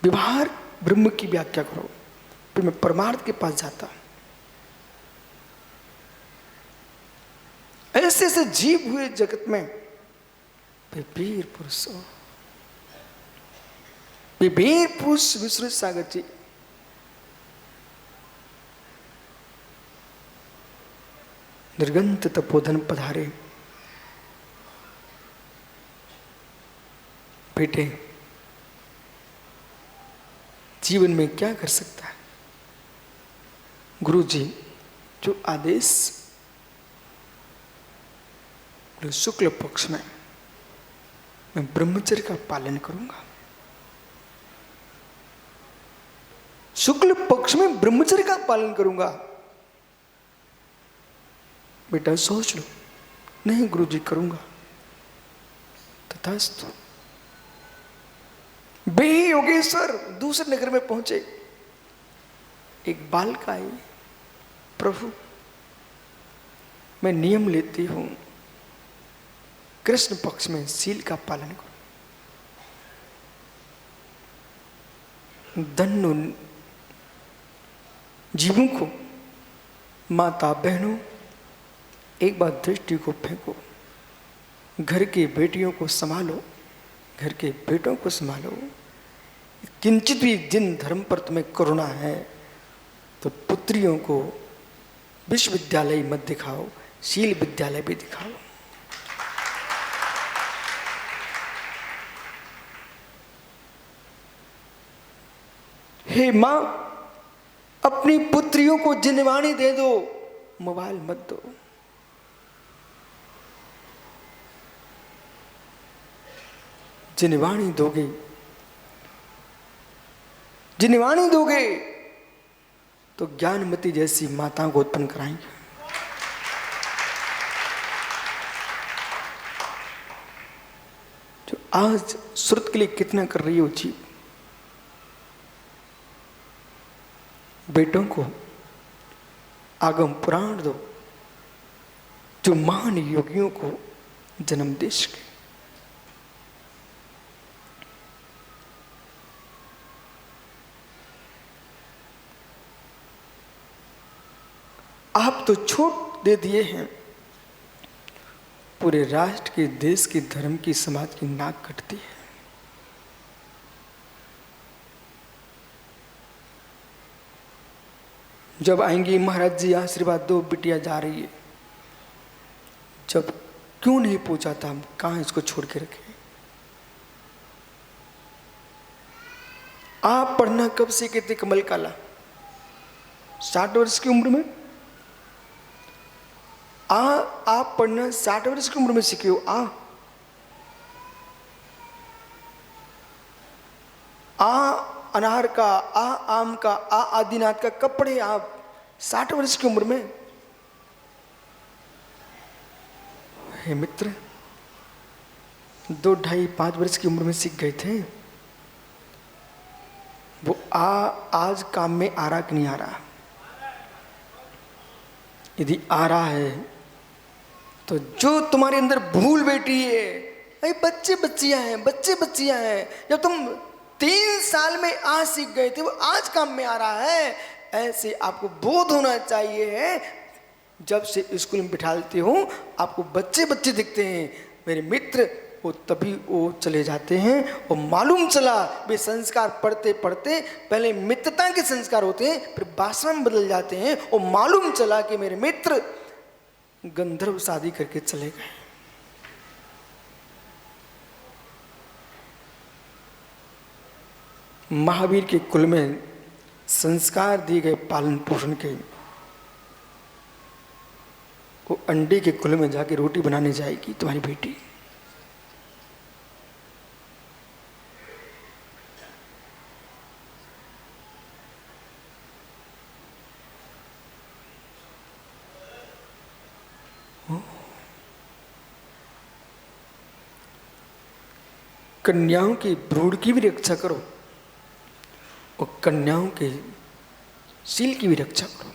व्यवहार ब्रह्म की व्याख्या करो, फिर मैं परमार्थ के पास जाता। ऐसे ऐसे जीव हुए जगत में, वीर पुरुष, वीर पुरुष विश्व सागर जी, निर्गंत तपोधन पधारे। बेटे, जीवन में क्या कर सकता है? गुरु जी जो आदेश, शुक्ल पक्ष में मैं ब्रह्मचर्य का पालन करूंगा, शुक्ल पक्ष में ब्रह्मचर्य का पालन करूंगा। बेटा सोच लो। नहीं गुरुजी करूंगा। तथास्तु। बे योगेश्वर दूसरे नगर में पहुंचे। एक बालिका आई, प्रभु मैं नियम लेती हूं, कृष्ण पक्ष में सील का पालन करो। धन्य जीवों को, माता बहनों, एक बार दृष्टि को फेंको। घर की बेटियों को संभालो, घर के बेटों को संभालो। किंचित भी जिन धर्म पर तुम्हें करुणा है तो पुत्रियों को विश्वविद्यालय मत दिखाओ, शील विद्यालय भी दिखाओ। हे मां, अपनी पुत्रियों को जिनवाणी दे दो, मोबाइल मत दो। जिनवाणी दोगे, जिनवाणी दोगे तो ज्ञानमती जैसी माताओं को उत्पन्न कराएंगे। जो आज श्रुत के लिए कितना कर रही हो जी। बेटों को आगम पुराण दो, जो महान योगियों को जन्म दे सके। आप तो छूट दे दिए हैं, पूरे राष्ट्र के, देश के, धर्म की, समाज की नाक कटती है। जब आएंगी महाराज जी आशीर्वाद दो, बिटिया जा रही है। जब क्यों नहीं पूछा था हम कहां इसको छोड़ के रखे। आप पढ़ना कब सीखे थे कमल काला? 60 वर्ष की उम्र में। आप पढ़ना 60 वर्ष की उम्र में सीखे हो। अनार का, आम का, आदिनाथ का कब पढ़े आप? 60 वर्ष की उम्र में। हे मित्र, 2, 2.5, 5 वर्ष की उम्र में सीख गए थे। वो आज काम में आ रहा कि नहीं आ रहा? यदि आ रहा है तो जो तुम्हारे अंदर भूल बैठी है, अरे बच्चे बच्चियां हैं, बच्चे बच्चियां हैं, जब तुम 3 साल में आज सीख गए थे वो आज काम में आ रहा है। ऐसे आपको बोध होना चाहिए। जब से स्कूल में बिठाते हो आपको बच्चे बच्चे दिखते हैं। मेरे मित्र, वो तभी वो चले जाते हैं और मालूम चला वे संस्कार पढ़ते पढ़ते पहले मित्रता के संस्कार होते हैं, फिर वासना में बदल जाते हैं। और मालूम चला कि मेरे मित्र गंधर्व शादी करके चले गए। महावीर के कुल में संस्कार दिए गए पालन पोषण के, वो अंडे के कुल में जाके रोटी बनाने जाएगी तुम्हारी बेटी। कन्याओं की भ्रूण की भी रक्षा करो और कन्याओं के शील की भी रक्षा करो।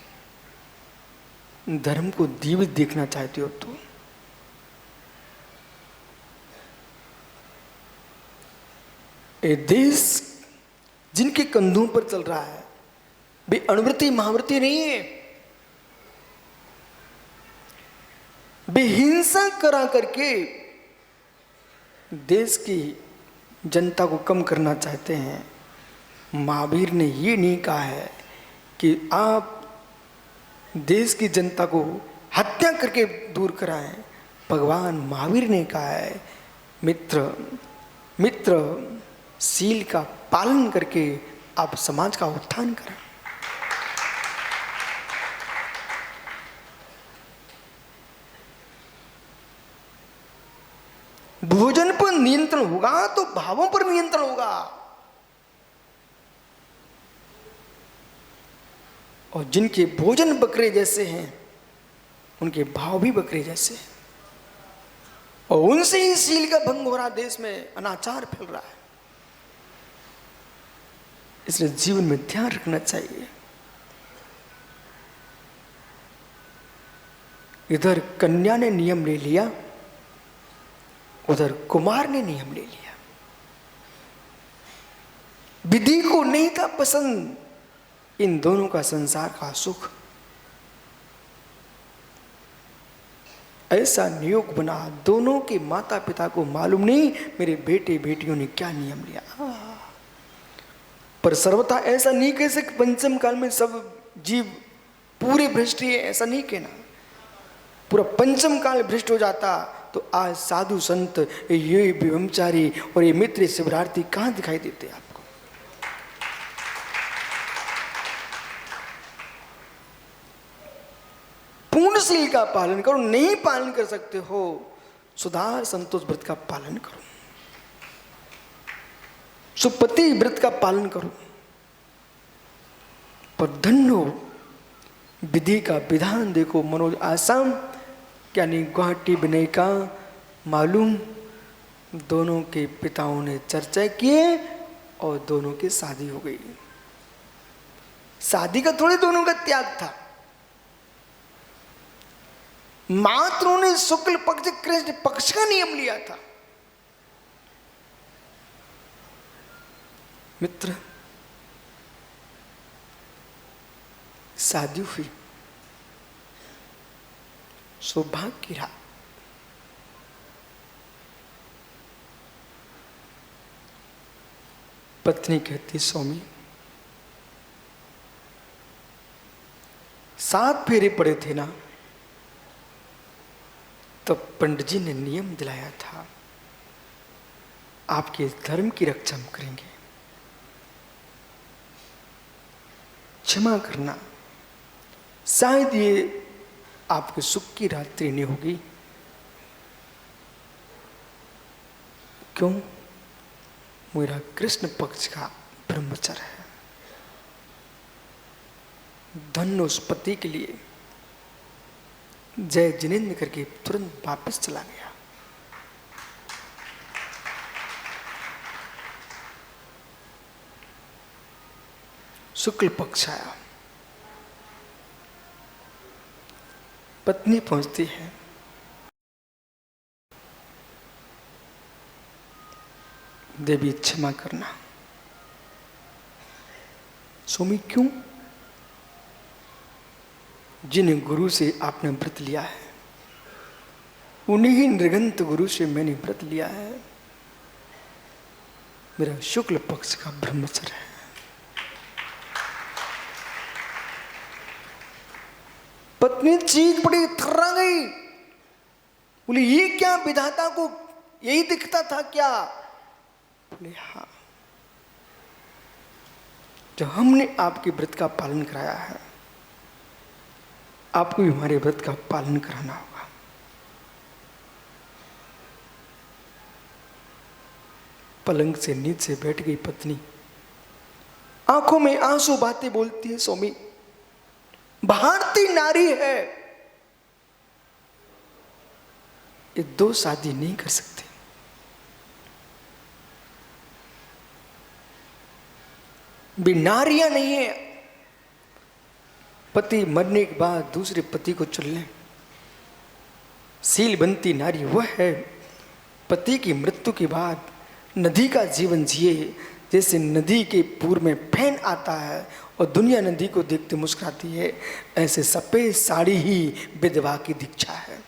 धर्म को जीवित देखना चाहते हो तो ये देश जिनके कंधों पर चल रहा है वे अणुवृत्ति महावृत्ति नहीं है। वे हिंसा करा करके देश की जनता को कम करना चाहते हैं। महावीर ने ये नहीं कहा है कि आप देश की जनता को हत्या करके दूर कराएं। भगवान महावीर ने कहा है, मित्र शील का पालन करके आप समाज का उत्थान करें। भोजन पर नियंत्रण होगा तो भावों पर नियंत्रण होगा। और जिनके भोजन बकरे जैसे हैं उनके भाव भी बकरे जैसे हैं, और उनसे ही सील का भंग हो रहा, देश में अनाचार फैल रहा है। इसलिए जीवन में ध्यान रखना चाहिए। इधर कन्या ने नियम ले लिया, उधर कुमार ने नियम ले लिया। विधि को नहीं था पसंद इन दोनों का संसार का सुख। ऐसा नियोग बना, दोनों के माता पिता को मालूम नहीं मेरे बेटे बेटियों ने क्या नियम लिया। पर सर्वथा ऐसा नहीं कह सकते पंचम काल में सब जीव पूरे भ्रष्ट है, ऐसा नहीं कहना। पूरा पंचम काल भ्रष्ट हो जाता तो आज साधु संत, ये ब्रह्मचारी और ये मित्र शिवरार्थी कहां दिखाई देते आपको? पूर्णशील का पालन करो, नहीं पालन कर सकते हो सुधार संतोष व्रत का पालन करो, सुपति व्रत का पालन करो। पर धन्यो विधि का विधान देखो। मनोज आसाम यानी गुवाहाटी विनय का मालूम, दोनों के पिताओं ने चर्चा किए और दोनों की शादी हो गई। शादी का थोड़े दोनों का त्याग था, मात्र ने शुक्ल पक्ष कृष्ण पक्ष का नियम लिया था। मित्र, शादी हुई, सौभाग्य की रात। पत्नी कहती स्वामी 7 फेरे पड़े थे ना, तो पंडित जी ने नियम दिलाया था आपके धर्म की रक्षा हम करेंगे, क्षमा करना, शायद ये आपके सुख की रात्रि नहीं होगी। क्यों? मेरा कृष्ण पक्ष का ब्रह्मचर्य है। धन्य उस पति के लिए जय जिनेन्द्र करके तुरंत वापस चला गया। शुक्ल पक्ष आया, पत्नी पहुंचती है, देवी क्षमा करना। स्वामी क्यों? जिन गुरु से आपने व्रत लिया है उन्हीं ही निर्गंत गुरु से मैंने व्रत लिया है, मेरा शुक्ल पक्ष का ब्रह्मचर्य है। पत्नी चीख पड़ी, थर्रा गई, बोली ये क्या विधाता को यही दिखता था क्या? बोले हाँ, जो हमने आपके व्रत का पालन कराया है आपको भी हमारे व्रत का पालन कराना होगा। पलंग से नीचे बैठ गई पत्नी, आंखों में आंसू बातें बोलती है, स्वामी भारतीय नारी है, ये 2 शादी नहीं कर सकते। भी नारियां नहीं है, पति मरने के बाद दूसरे पति को चुन लें। सील बनती नारी वह है पति की मृत्यु के बाद नदी का जीवन जिए, जैसे नदी के पूर्व में फैन आता है और दुनिया नदी को देखते मुस्कुराती है, ऐसे सफेद साड़ी ही विधवा की दीक्षा है।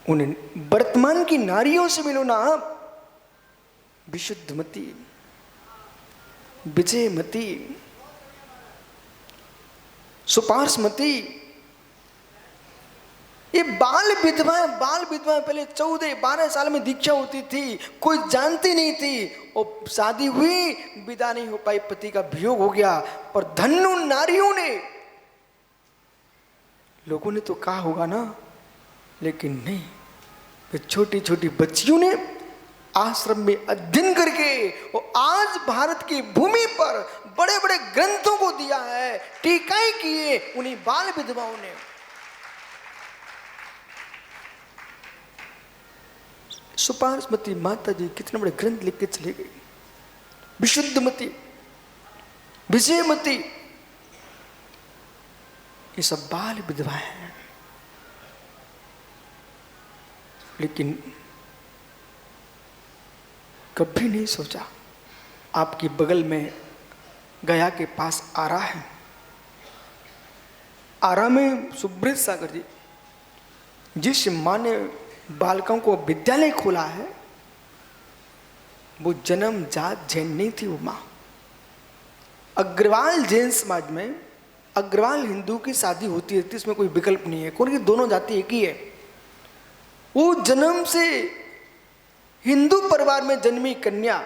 उन्हें वर्तमान की नारियों से मिलो ना आप, विशुद्धमती, विजयमती, सुपार्शमती, ये बाल विधवाएं पहले 14-12 साल में दीक्षा होती थी, कोई जानती नहीं थी, और शादी हुई विदा नहीं हो पाई, पति का वियोग हो गया। पर धन्य नारियों ने, लोगों ने तो कहा होगा ना, लेकिन नहीं, वे छोटी छोटी बच्चियों ने आश्रम में अध्ययन करके और आज भारत की भूमि पर बड़े बड़े ग्रंथों को दिया है, टीकाएं किए उन्हीं बाल विधवाओं ने। सुपार्श्वती माता जी कितने बड़े ग्रंथ लिख के चले गई। विशुद्धमती, विजयमती, ये सब बाल विधवाएं हैं। लेकिन कभी नहीं सोचा आपके बगल में गया के पास आरा है, आरा में सुब्रत सागर जी, जिस माँ ने बालकों को विद्यालय खोला है, वो जन्म जात जैन नहीं थी। वो माँ अग्रवाल जैन समाज में अग्रवाल हिंदू की शादी होती रहती, इसमें कोई विकल्प नहीं है, क्योंकि दोनों जाति एक ही है। वो जन्म से हिंदू परिवार में जन्मी कन्या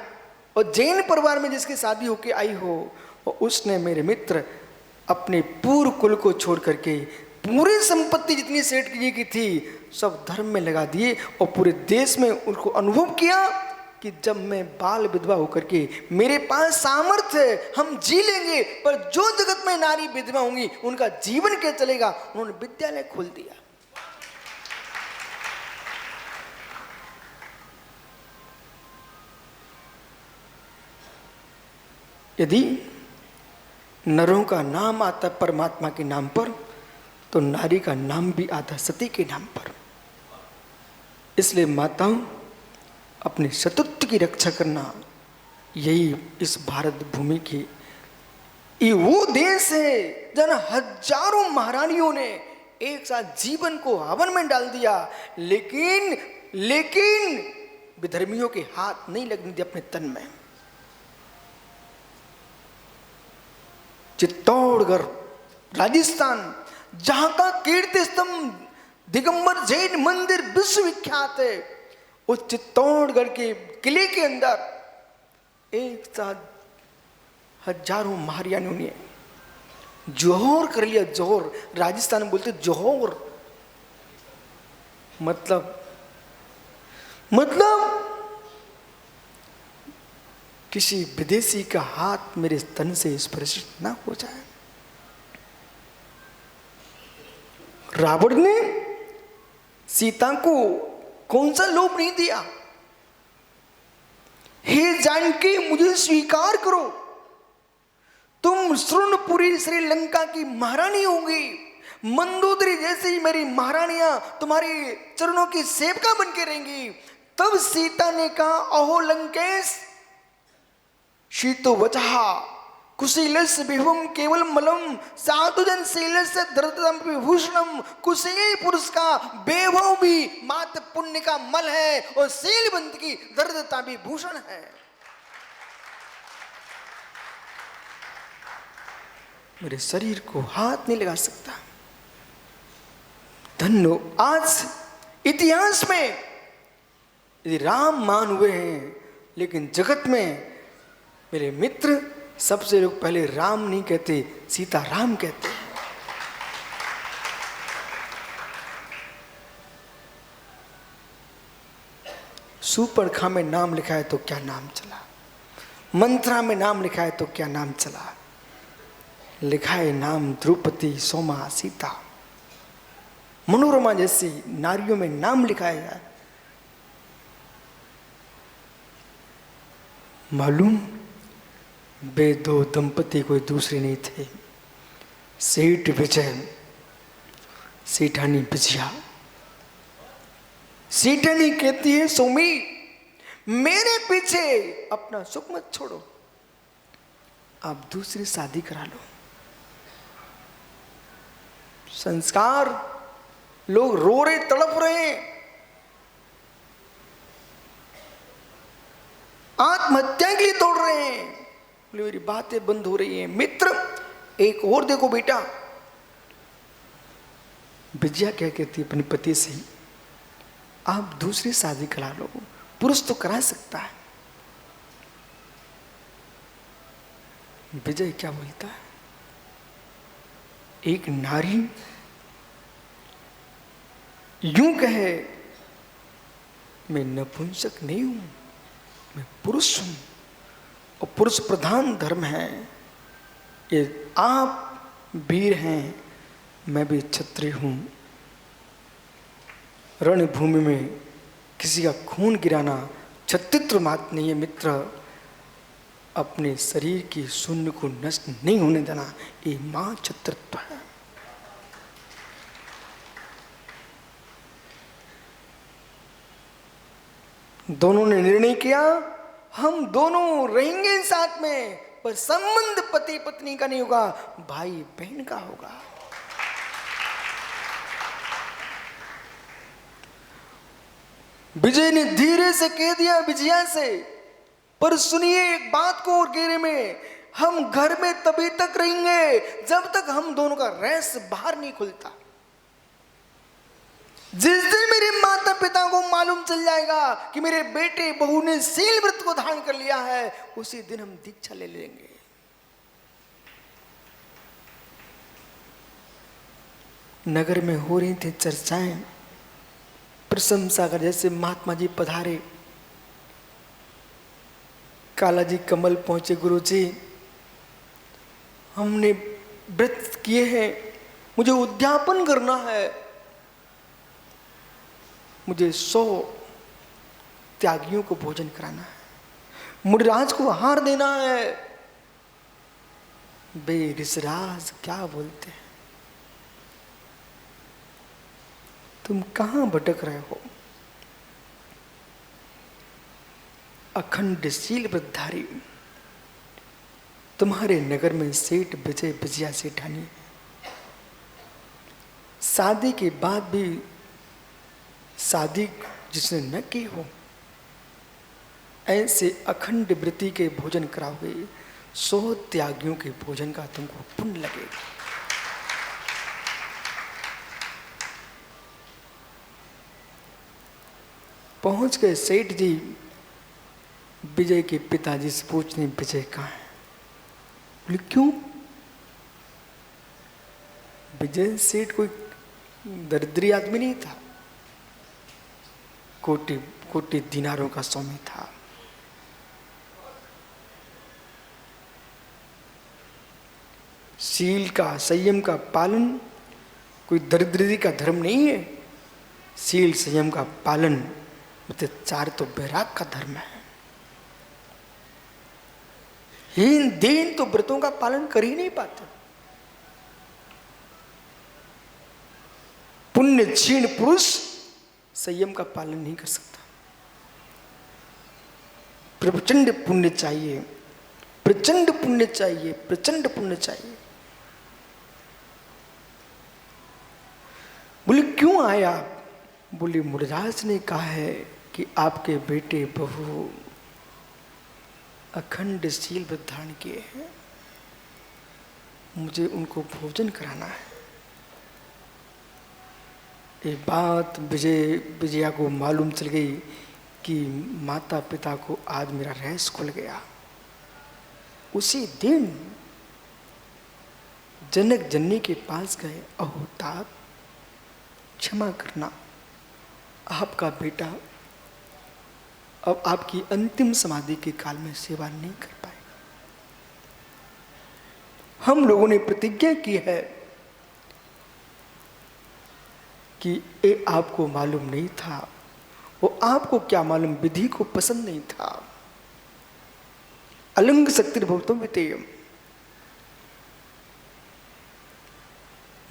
और जैन परिवार में जिसकी शादी होके आई हो, और उसने मेरे मित्र अपने पूर्व कुल को छोड़ करके पूरी संपत्ति जितनी सेठ जी की थी सब धर्म में लगा दिए, और पूरे देश में उनको अनुभव किया कि जब मैं बाल विधवा होकर के मेरे पास सामर्थ्य है, हम जी लेंगे, पर जो जगत में नारी विधवा होंगी उनका जीवन क्या चलेगा। उन्होंने विद्यालय खोल दिया। यदि नरों का नाम आता परमात्मा के नाम पर, तो नारी का नाम भी आता सती के नाम पर। इसलिए माताओं, अपने सतत्व की रक्षा करना, यही इस भारत भूमि की ये वो देश है जहां हजारों महारानियों ने एक साथ जीवन को हवन में डाल दिया, लेकिन विधर्मियों के हाथ नहीं लगने दिए अपने तन में। चित्तौड़गढ़ राजस्थान, जहां का कीर्ति स्तंभ दिगंबर जैन मंदिर विश्वविख्यात है, उस चित्तौड़गढ़ के किले के अंदर एक साथ हजारों महारानियों ने जोहर कर लिया। जोहर राजस्थान में बोलते जोहर, मतलब किसी विदेशी का हाथ मेरे तन से स्पर्शित ना हो जाए। रावण ने सीता को कौन सा लोभ नहीं दिया, हे जानकी मुझे स्वीकार करो, तुम स्वर्णपुरी श्रीलंका की महारानी होगी, मंदोदरी जैसी मेरी महारानियां तुम्हारी चरणों की सेवका बन के रहेंगी। तब सीता ने कहा, अहो लंकेश, शीतो वचहा कुशीलस विभुम केवल मलम साधुजन शीलस धृतम विभूषणम। कुशील पुरुष का वैभव भी मात्र पुण्य का मल है, और शीलवंत की दर्दता भी भूषण है। मेरे शरीर को हाथ नहीं लगा सकता। धन्य आज इतिहास में यदि राम मान हुए हैं, लेकिन जगत में मेरे मित्र सबसे लोग पहले राम नहीं कहते, सीता राम कहते हैं। सुपर्णखा में नाम लिखा है तो क्या नाम चला, मंत्रा में नाम लिखा है तो क्या नाम चला, लिखा है नाम द्रौपदी, सोमा, सीता, मनोरमा जैसी नारियों में नाम लिखा है। यार मालूम वे दो दंपति कोई दूसरे नहीं थे, सेठ विजय, सेठानी विजया। सेठानी कहती है, सोमी मेरे पीछे अपना सुख मत छोड़ो, आप दूसरी शादी करा लो। संस्कार लोग रो रहे, तड़प रहे हैं, आत्महत्या के लिए दौड़ रहे हैं, मेरी बातें बंद हो रही हैं। मित्र एक और देखो बेटा, विजया क्या कहती है अपने पति से, आप दूसरी शादी करा लो, पुरुष तो करा सकता है। विजय क्या बोलता है, एक नारी यूं कहे मैं नपुंसक नहीं हूं, मैं पुरुष हूं और पुरुष प्रधान धर्म है। ये आप वीर हैं, मैं भी क्षत्रिय हूं। रणभूमि में किसी का खून गिराना क्षत्रित्व मात नहीं है मित्र। अपने शरीर की शून्य को नष्ट नहीं होने देना, ये मां क्षत्रित्व है। दोनों ने निर्णय किया हम दोनों रहेंगे साथ में, पर संबंध पति पत्नी का नहीं होगा, भाई बहन का होगा। विजय ने धीरे से कह दिया विजया से, पर सुनिए एक बात को और गहरे में, हम घर में तभी तक रहेंगे जब तक हम दोनों का रहस्य बाहर नहीं खुलता। जिस दिन मेरे माता पिता को मालूम चल जाएगा कि मेरे बेटे बहू ने शील व्रत को धारण कर लिया है, उसी दिन हम दीक्षा ले लेंगे। नगर में हो रही थी चर्चाएं, प्रशंसा कर जैसे महात्मा जी पधारे, काला जी कमल पहुंचे, गुरु जी हमने व्रत किए हैं, मुझे उद्यापन करना है, मुझे 100 त्यागियों को भोजन कराना है, मुनिराज को आहार देना है। बे ऋषराज क्या बोलते हैं, तुम कहां भटक रहे हो? अखंड शील व्रतधारी तुम्हारे नगर में सेठ विजय विजया सेठानी, शादी के बाद भी शादी जिसने न की हो, ऐसे अखंड व्रती के भोजन कराओगे, 100 त्यागियों के भोजन का तुमको पुण्य लगेगा। पहुंच गए सेठ जी, विजय के पिताजी से पूछने विजय कहाँ है? बोले क्यों? विजय सेठ कोई दरिद्री आदमी नहीं था, कोटि कोटि दिनारों का स्वामी था। शील का संयम का पालन कोई दरिद्री का धर्म नहीं है। शील संयम का पालन अत्याचार तो बैराग का धर्म है। हीन दीन तो व्रतों का पालन कर ही नहीं पाते। पुण्य क्षीण पुरुष संयम का पालन नहीं कर सकता। प्रचंड पुण्य चाहिए, प्रचंड पुण्य चाहिए, प्रचंड पुण्य चाहिए। बोले क्यों आए आप? बोले मुनिराज ने कहा है कि आपके बेटे बहू अखंड शील व्रत धारण किए हैं, मुझे उनको भोजन कराना है। ये बात विजया को मालूम चल गई कि माता पिता को आज मेरा रहस्य खुल गया। उसी दिन जनक जननी के पास गए, अहो तात क्षमा करना, आपका बेटा अब आपकी अंतिम समाधि के काल में सेवा नहीं कर पाएगा। हम लोगों ने प्रतिज्ञा की है कि ये आपको मालूम नहीं था, वो आपको क्या मालूम, विधि को पसंद नहीं था। अलंग शक्तिर्भवतो वितेयम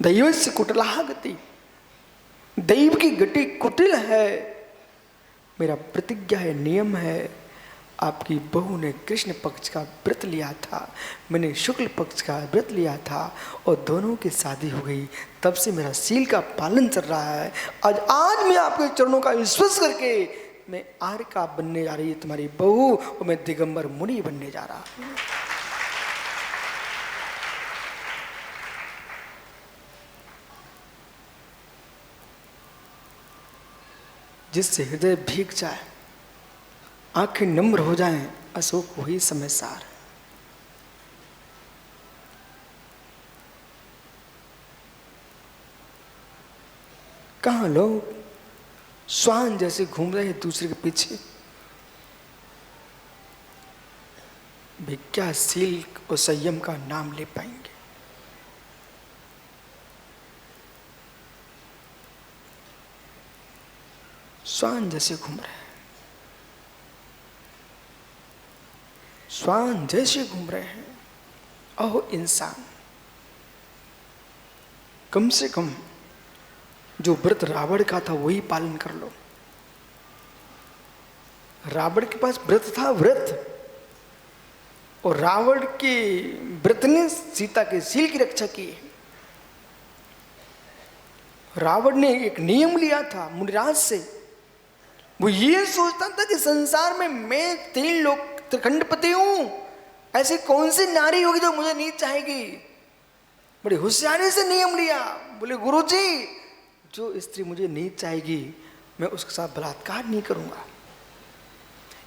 दैवस्य कुटिला गति, दैव की गति कुटिल है। मेरा प्रतिज्ञा है, नियम है। आपकी बहू ने कृष्ण पक्ष का व्रत लिया था, मैंने शुक्ल पक्ष का व्रत लिया था और दोनों की शादी हो गई। तब से मेरा शील का पालन चल रहा है। आज मैं आपके चरणों का विश्वास करके मैं आर्य का बनने जा रही है तुम्हारी बहू, और मैं दिगंबर मुनि बनने जा रहा हूं। जिससे हृदय भीग जाए, आंखें नम्र हो जाएं, अशोक वही समय सार। कहां लोग श्वान जैसे घूम रहे हैं दूसरे के पीछे। भिज्ञाशील और संयम का नाम ले पाएंगे। श्वान जैसे घूम रहे हैं, श्वान जैसे घूम रहे हैं। अहो इंसान, कम से कम जो व्रत रावण का था वही पालन कर लो। रावण के पास व्रत था, व्रत, और रावण के व्रत ने सीता के सील की रक्षा की है। रावण ने एक नियम लिया था मुनिराज से। वो ये सोचता था कि संसार में मैं 3 लोक त्रिखंडपति हूं, ऐसी कौन सी नारी होगी जो मुझे नहीं चाहेगी। बड़ी होशियारी से नियम लिया। बोले गुरुजी, जो स्त्री मुझे नहीं चाहेगी मैं उसके साथ बलात्कार नहीं करूंगा।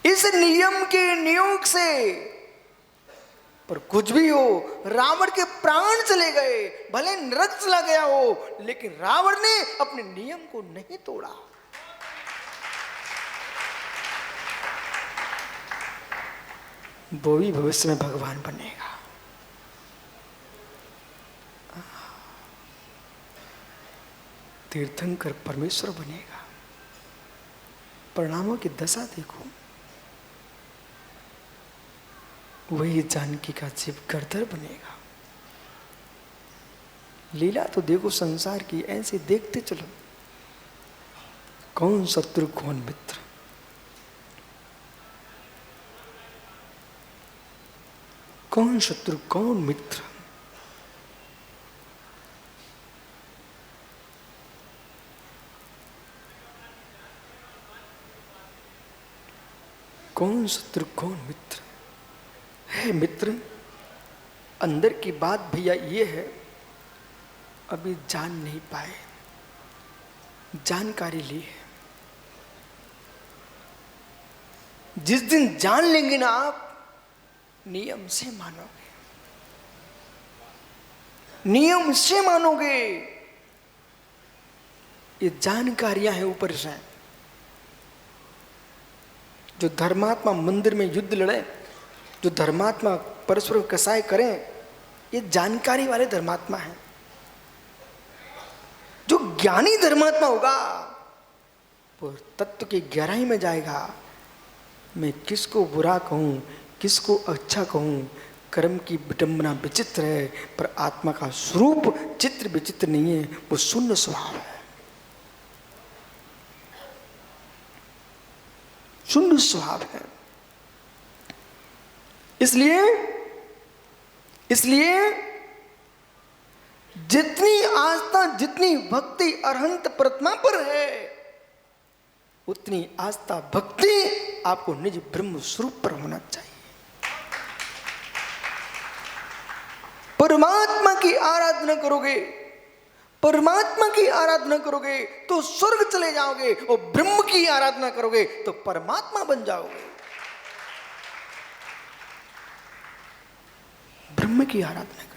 इस नियम के नियोग से, पर कुछ भी हो, रावण के प्राण चले गए, भले नरक चला गया हो, लेकिन रावण ने अपने नियम को नहीं तोड़ा। वो भी भविष्य में भगवान बनेगा। तीर्थंकर परमेश्वर बनेगा। परिणामों की दशा देखो। वही जानकी का जीव गर्दर बनेगा। लीला तो देखो संसार की, ऐसे देखते चलो। कौन शत्रु कौन मित्र, कौन शत्रु कौन मित्र। कौन शत्रु कौन मित्र है। मित्र, अंदर की बात भैया ये है, अभी जान नहीं पाए, जानकारी ली है। जिस दिन जान लेंगे ना आप, नियम से मानोगे, नियम से मानोगे। ये जानकारियां हैं ऊपर से। जो धर्मात्मा मंदिर में युद्ध लड़े, जो धर्मात्मा परस्पर कसाई करें, ये जानकारी वाले धर्मात्मा हैं। जो ज्ञानी धर्मात्मा होगा वो तत्व की गहराई में जाएगा। मैं किसको बुरा कहूं, किसको अच्छा कहूं। कर्म की विडंबना विचित्र है, पर आत्मा का स्वरूप चित्र विचित्र नहीं है, वो शून्य स्वभाव है, शून्य स्वभाव है। इसलिए जितनी आस्था, जितनी भक्ति अरहंत परमात्मा पर है, उतनी आस्था भक्ति आपको निज ब्रह्म स्वरूप पर होना चाहिए। परमात्मा की आराधना करोगे, परमात्मा की आराधना करोगे तो स्वर्ग चले जाओगे, और ब्रह्म की आराधना करोगे तो परमात्मा बन जाओगे। ब्रह्म की आराधना करना।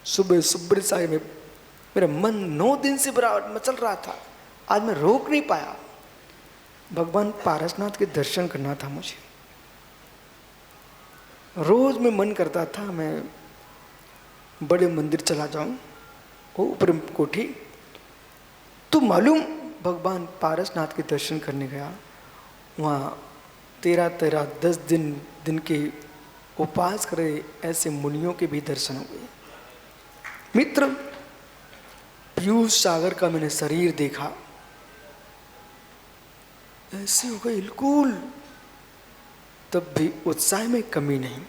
सुबह सुब्र साहिब में मेरा मन 9 दिन से बराबर मचल रहा था, आज मैं रोक नहीं पाया। भगवान पारसनाथ के दर्शन करना था मुझे। रोज में मन करता था मैं बड़े मंदिर चला जाऊं, वो ऊपर कोठी। तो मालूम, भगवान पारसनाथ के दर्शन करने गया, वहाँ 13 10 दिन के उपवास करे ऐसे मुनियों के भी दर्शन हुए। मित्र, पीयूष सागर का मैंने शरीर देखा, ऐसे हो गए बिल्कुल, तब भी उत्साह में कमी नहीं।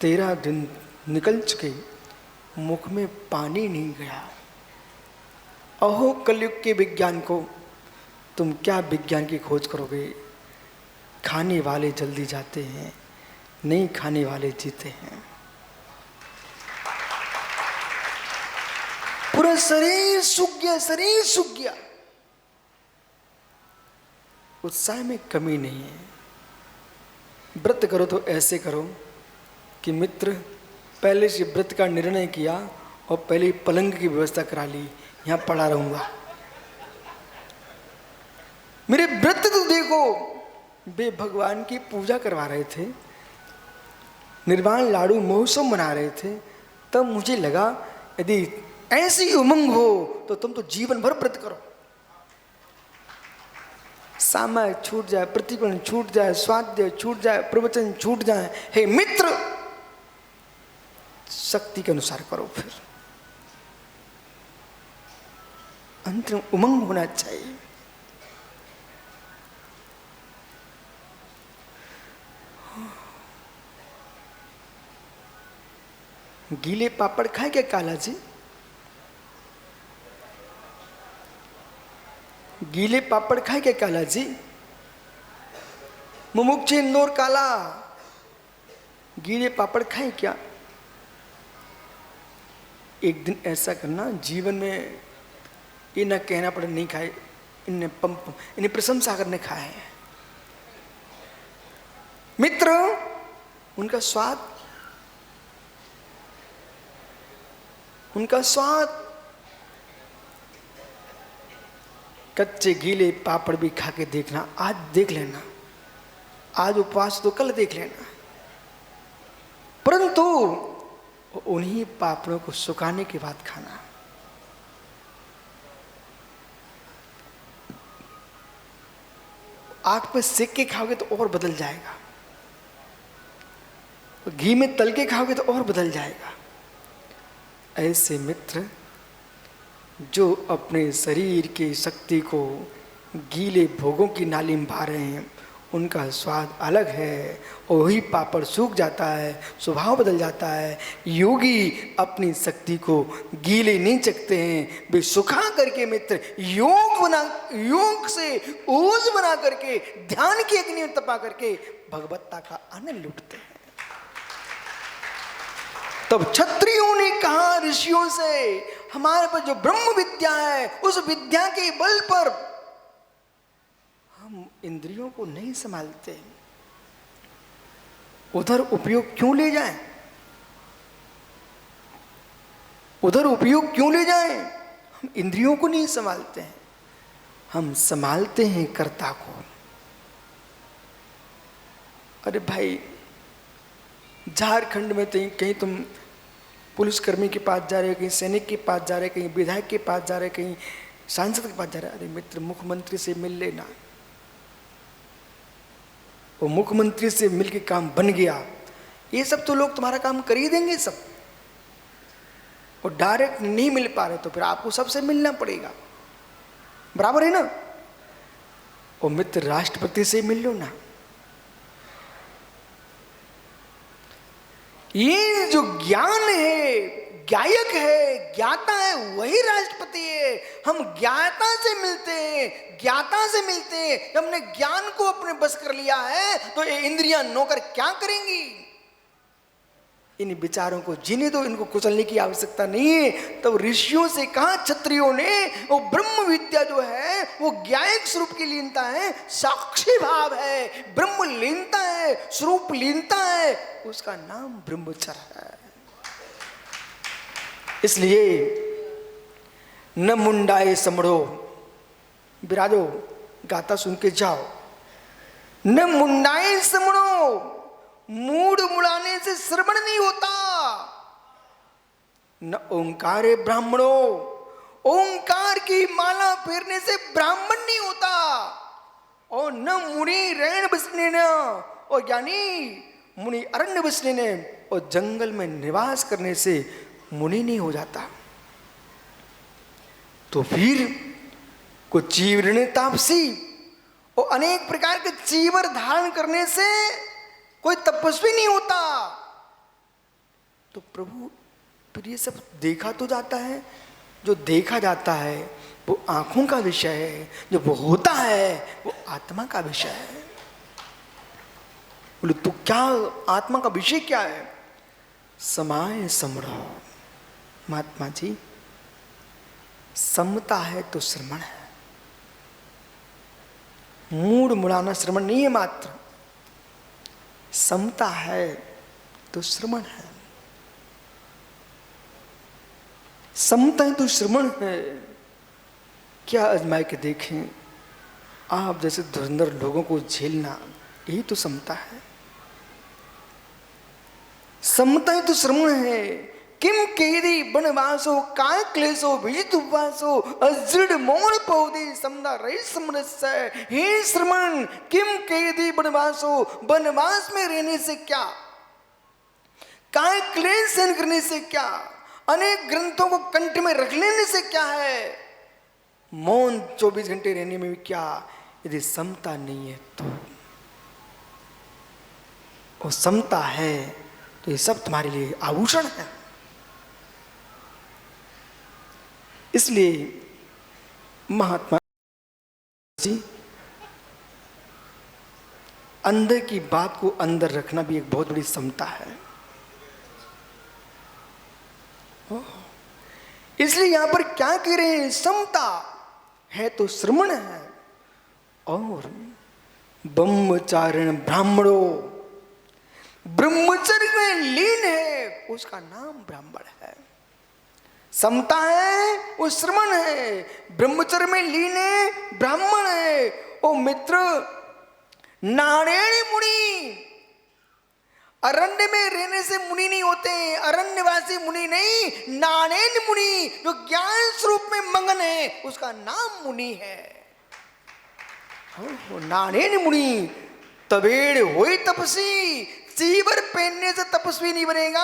13 दिन निकल चुके, मुख में पानी नहीं गया। अहो कलयुग के विज्ञान को, तुम क्या विज्ञान की खोज करोगे। खाने वाले जल्दी जाते हैं, नहीं खाने वाले जीते हैं। पूरा शरीर सूख गया, शरीर सूख गया। उत्साह में कमी नहीं है। व्रत करो तो ऐसे करो कि मित्र, पहले से व्रत का निर्णय किया और पहले ही पलंग की व्यवस्था करा ली, यहाँ पड़ा रहूंगा। मेरे व्रत तो देखो, वे भगवान की पूजा करवा रहे थे, निर्वाण लाडू महोत्सव मना रहे थे। तब मुझे लगा यदि ऐसी उमंग हो तो तुम तो जीवन भर व्रत करो। सामायिक छूट जाए, प्रतिकोण छूट जाए, स्वाध्याय छूट जाए, प्रवचन छूट जाए, हे मित्र शक्ति के अनुसार करो। फिर अंत में उमंग होना चाहिए। गीले पापड़ खाए क्या काला जी? गीले पापड़ खाए क्या काला जी? मुमुक्षु इंदौर काला, गीले पापड़ खाए क्या? एक दिन ऐसा करना जीवन में ये ना कहना पड़े नहीं खाए, इन्हें प्रशंसा करने खाए हैं। मित्र उनका स्वाद कच्चे गीले पापड़ भी खा के देखना। आज देख लेना, आज उपवास तो कल देख लेना, परंतु उन्हीं पापड़ों को सुखाने के बाद खाना। आग पे सेक के खाओगे तो और बदल जाएगा, घी में तल के खाओगे तो और बदल जाएगा। ऐसे मित्र जो अपने शरीर की शक्ति को गीले भोगों की नाली में भा रहे हैं, उनका स्वाद अलग है। और वही पापड़ सूख जाता है, स्वभाव बदल जाता है। योगी अपनी शक्ति को गीले नहीं चखते हैं, वे सुखा करके मित्र योग से ओज बना करके ध्यान की अग्नि में तपा करके भगवत्ता का आनंद लुटते हैं। तब क्षत्रियों ने कहा ऋषियों से, हमारे पास जो ब्रह्म विद्या है उस विद्या के बल पर हम इंद्रियों को नहीं संभालते, उधर उपयोग क्यों ले जाएं? उधर उपयोग क्यों ले जाएं? हम इंद्रियों को नहीं संभालते हैं, हम संभालते हैं कर्ता को। अरे भाई, झारखंड में तो कहीं तुम पुलिसकर्मी के पास जा रहे हो, कहीं सैनिक के पास जा रहे हो, कहीं विधायक के पास जा रहे हो, कहीं सांसद के पास जा रहे हो। अरे मित्र, मुख्यमंत्री से मिल लेना, वो मुख्यमंत्री से मिलके काम बन गया, ये सब तो लोग तुम्हारा काम कर ही देंगे सब। और डायरेक्ट नहीं मिल पा रहे तो फिर आपको सबसे मिलना पड़ेगा, बराबर है ना। और मित्र, राष्ट्रपति से मिल लो ना। ये जो ज्ञान है, ज्ञायक है, ज्ञाता है, वही राष्ट्रपति है। हम ज्ञाता से मिलते हैं, ज्ञाता से मिलते हैं। जब हमने ज्ञान को अपने बस कर लिया है तो ये इंद्रियां नौकर क्या करेंगी? इन विचारों को जीने दो, इनको कुचलने की आवश्यकता नहीं है। तब ऋषियों से कहा क्षत्रियों ने, वो ब्रह्म विद्या जो है वो ज्ञायक स्वरूप की लीनता है, साक्षी भाव है, ब्रह्म लीनता है, स्वरूप लीनता है, उसका नाम ब्रह्मचर्य है। इसलिए न मुंडाए समड़ो, विराजो गाता सुन के जाओ। न मुंडाए समड़ो, मूड मुड़ाने से श्रवण नहीं होता। न ओंकारे ब्राह्मणो, ओंकार की माला फेरने से ब्राह्मण नहीं होता। और न मुनि रैण बसने न, और यानी मुनि अरण्य बसने ने और जंगल में निवास करने से मुनि नहीं हो जाता। तो फिर कुछ चीवरने तापसी और अनेक प्रकार के चीवर धारण करने से कोई तपस्वी नहीं होता। तो प्रभु, फिर ये सब देखा तो जाता है, जो देखा जाता है वो आंखों का विषय है, जो वो होता है वो आत्मा का विषय है। बोले तो क्या आत्मा का विषय क्या है? समाय समरो। महात्मा जी, समता है तो श्रवण है, मूड मुड़ाना श्रवण नहीं है मात्र। समता है तो श्रवण है, समता है तो श्रवण है। क्या आजमाए के देखें, आप जैसे धुरंधर लोगों को झेलना, यही तो समता है। समता ही तो श्रमण है। किम केदी बनवासो काय क्लेशो विजित उपवासो अजृढ़ मौन पौधे समदा रही समरस है। हे श्रमण, किम केदी बनवासो, बनवास में रहने से क्या, काय क्लेश सहन करने से क्या, अनेक ग्रंथों को कंठ में रख लेने से क्या है, मौन 24 घंटे रहने में भी क्या, यदि समता नहीं है तो। वो समता है तो ये सब तुम्हारे लिए आभूषण है। इसलिए महात्मा जी, अंदर की बात को अंदर रखना भी एक बहुत बड़ी समता है। इसलिए यहां पर क्या कह रहे हैं, समता है तो श्रमण है। और ब्रह्मचारिण ब्राह्मणो, ब्रह्मचर्य में लीन है, उसका नाम ब्राह्मण है। समता है वो श्रमण है, ब्रह्मचर्य में लीन है ब्राह्मण है। ओ मित्र, नारायण मुनि अरण्य में रहने से मुनि नहीं होते, अरण्यवासी मुनि नहीं, नारायण मुनि जो ज्ञान स्वरूप में मगन है, उसका नाम मुनि है। नारायण मुनि तबेड़ होई तपसी, सीवर पहनने से तपस्वी नहीं बनेगा,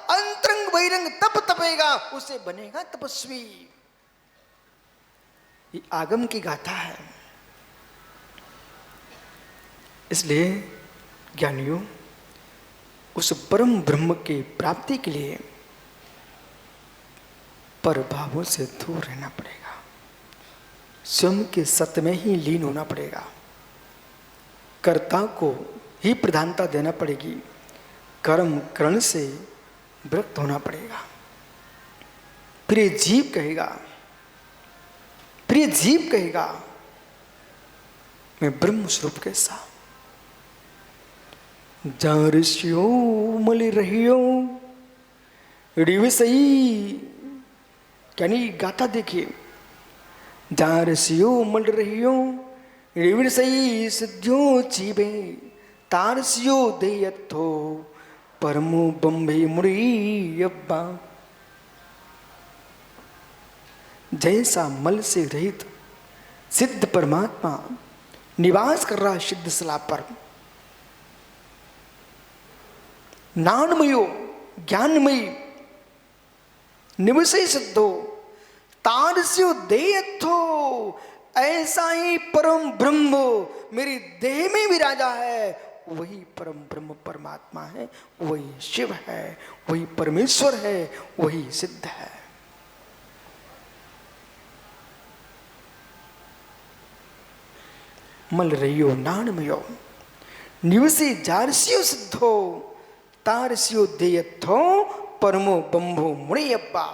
अंतरंग बहिरंग तप तपेगा, उससे बनेगा तपस्वी। ये आगम की गाथा है। इसलिए ज्ञानियों, उस परम ब्रह्म की प्राप्ति के लिए पर भावों से दूर रहना पड़ेगा, स्वयं के सत्य में ही लीन होना पड़ेगा, कर्ता को ही प्रधानता देना पड़ेगी, कर्म करण से विरक्त होना पड़ेगा। प्रिय जीव कहेगा, प्रिय जीव कहेगा, मैं ब्रह्म स्वरूप के साथ जारस्यो मल रहियो रिवसई, यानी गाथा देखिए, जारस्यो मल रहियो रिवसई सिद्ध्यो जीवे तारस्यो देयत्थो परमो बंभे मुड़ी अब्बा। जैसा मल से रहित सिद्ध परमात्मा निवास कर रहा सिद्ध सला पर, नानमयो ज्ञानमयी निवसई सिद्धो तारस्यो देयत्थो, ऐसा ही परम ब्रह्म मेरी देह में विराजा है, वही परम ब्रह्म परमात्मा है, वही शिव है, वही परमेश्वर है, वही सिद्ध है। मल रहियो नानमयो निवसी जारस्यो सिद्धो तारस्यो देयत्थो परमो बंभो मुनियप्पा।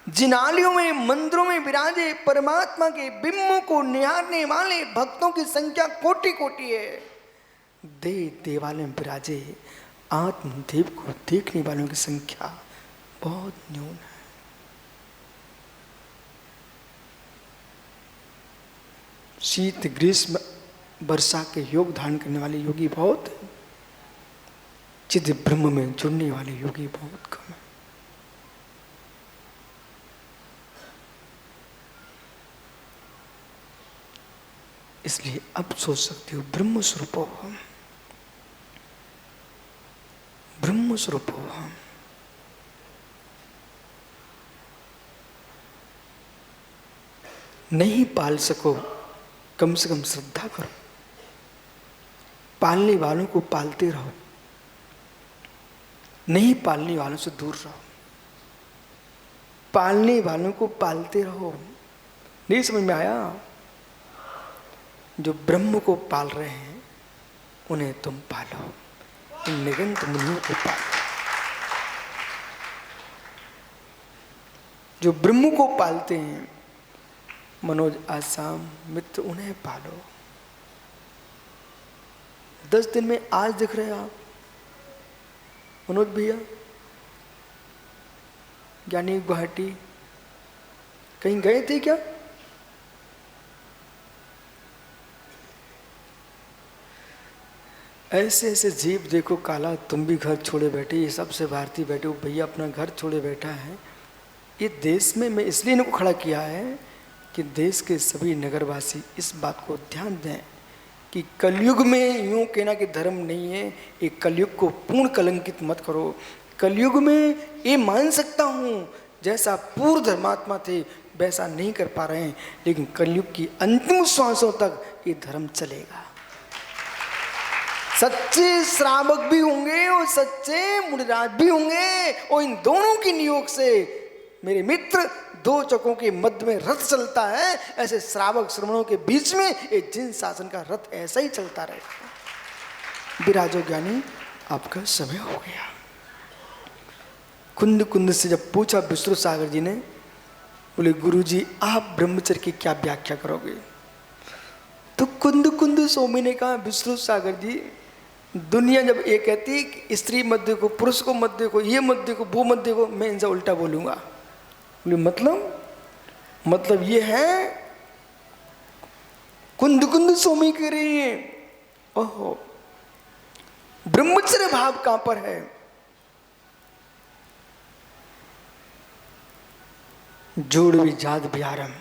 जिनालियों में मंदिरों में विराजे परमात्मा के बिंबों को निहारने वाले भक्तों की संख्या कोटि कोटि है। देवालय में विराजे आत्मदेव को देखने वालों की संख्या बहुत न्यून है। शीत ग्रीष्म वर्षा के योग धारण करने वाले योगी बहुत है, चिद ब्रह्म में जुड़ने वाले योगी बहुत कम है। इसलिए अब सोच सकते हो, ब्रह्म स्वरूप हो हम, ब्रह्म स्वरूप हो हम। नहीं पाल सको, कम से कम श्रद्धा करो, पालने वालों को पालते रहो, नहीं पालने वालों से दूर रहो, पालने वालों को पालते रहो। नहीं समझ में आया? जो ब्रह्म को पाल रहे हैं उन्हें तुम पालो, इन निगंत मुनियों को पालो। जो ब्रह्म को पालते हैं, मनोज आसाम मित्र, उन्हें पालो। 10 दिन में आज दिख रहे आप मनोज भैया, ज्ञानी गुवाहाटी कहीं गए थे क्या? ऐसे ऐसे जीव देखो काला, तुम भी घर छोड़े बैठे, ये सबसे भारतीय बैठे हो, भैया अपना घर छोड़े बैठा है। ये देश में मैं इसलिए इनको खड़ा किया है कि देश के सभी नगरवासी इस बात को ध्यान दें कि कलयुग में यूँ कहना कि धर्म नहीं है, ये कलयुग को पूर्ण कलंकित मत करो। कलयुग में ये मान सकता हूँ जैसा पूर्व धर्मात्मा थे वैसा नहीं कर पा रहे हैं, लेकिन कलयुग की अंतिम श्वासों तक ये धर्म चलेगा। सच्चे श्रावक भी होंगे और सच्चे मुनिराज भी होंगे, और इन दोनों की नियोग से मेरे मित्र दो चकों के मध्य में रथ चलता है, ऐसे श्रावक श्रमणों के बीच में ये जिन शासन का रथ ऐसा ही चलता रहेगा। विराजो ज्ञानी, आपका समय हो गया। कुंद कुंद से जब पूछा विष्णु सागर जी ने, बोले गुरुजी आप ब्रह्मचर्य की क्या व्याख्या करोगे? तो कुंद कुंद स्वामी ने कहा विष्णु सागर जी, दुनिया जब ये कहती है कि स्त्री मत देखो, पुरुष को मत देखो, ये मत देखो, वो मत देखो, मैं इनसे उल्टा बोलूंगा। बोले मतलब ये है, कुंद कुंद स्वामी कह रही है। ओहो, ब्रह्मचर्य भाव कहां पर है? जोड़ भी जात बिहारम,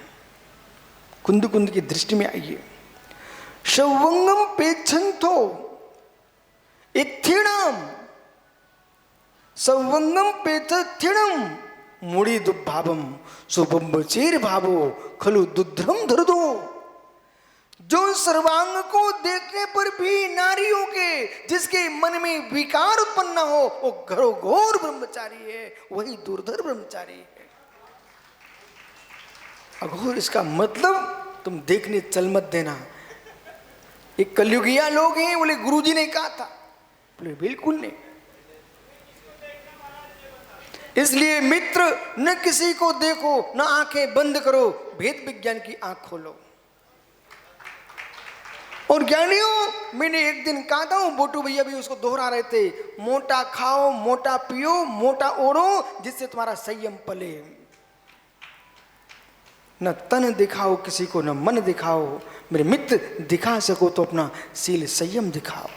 कुंद कुंद की दृष्टि में आइए। शवंगम पेक्षंथो इत्थिणम, सवंगम पेक्षिणम मुड़ी दुभावम सुबंबचेर भावो खलु दुध्रम धरदो। जो सर्वांग को देखने पर भी नारियों के, जिसके मन में विकार उत्पन्न न हो, वो घोर ब्रह्मचारी है, वही दुर्धर ब्रह्मचारी है। अघोर इसका मतलब तुम देखने चल मत देना। एक कलयुगिया लोग हैं, बोले गुरुजी ने कहा था, बोले बिल्कुल नहीं। इसलिए मित्र न किसी को देखो, न आंखें बंद करो, भेद विज्ञान की आंख खोलो। और ज्ञानियों, मैंने एक दिन कहा था, बोटू भैया भी उसको दोहरा रहे थे, मोटा खाओ, मोटा पियो, मोटा ओढ़ो, जिससे तुम्हारा संयम पले। न तन दिखाओ किसी को, न मन दिखाओ। मेरे मित्र, दिखा सको तो अपना शील संयम दिखाओ।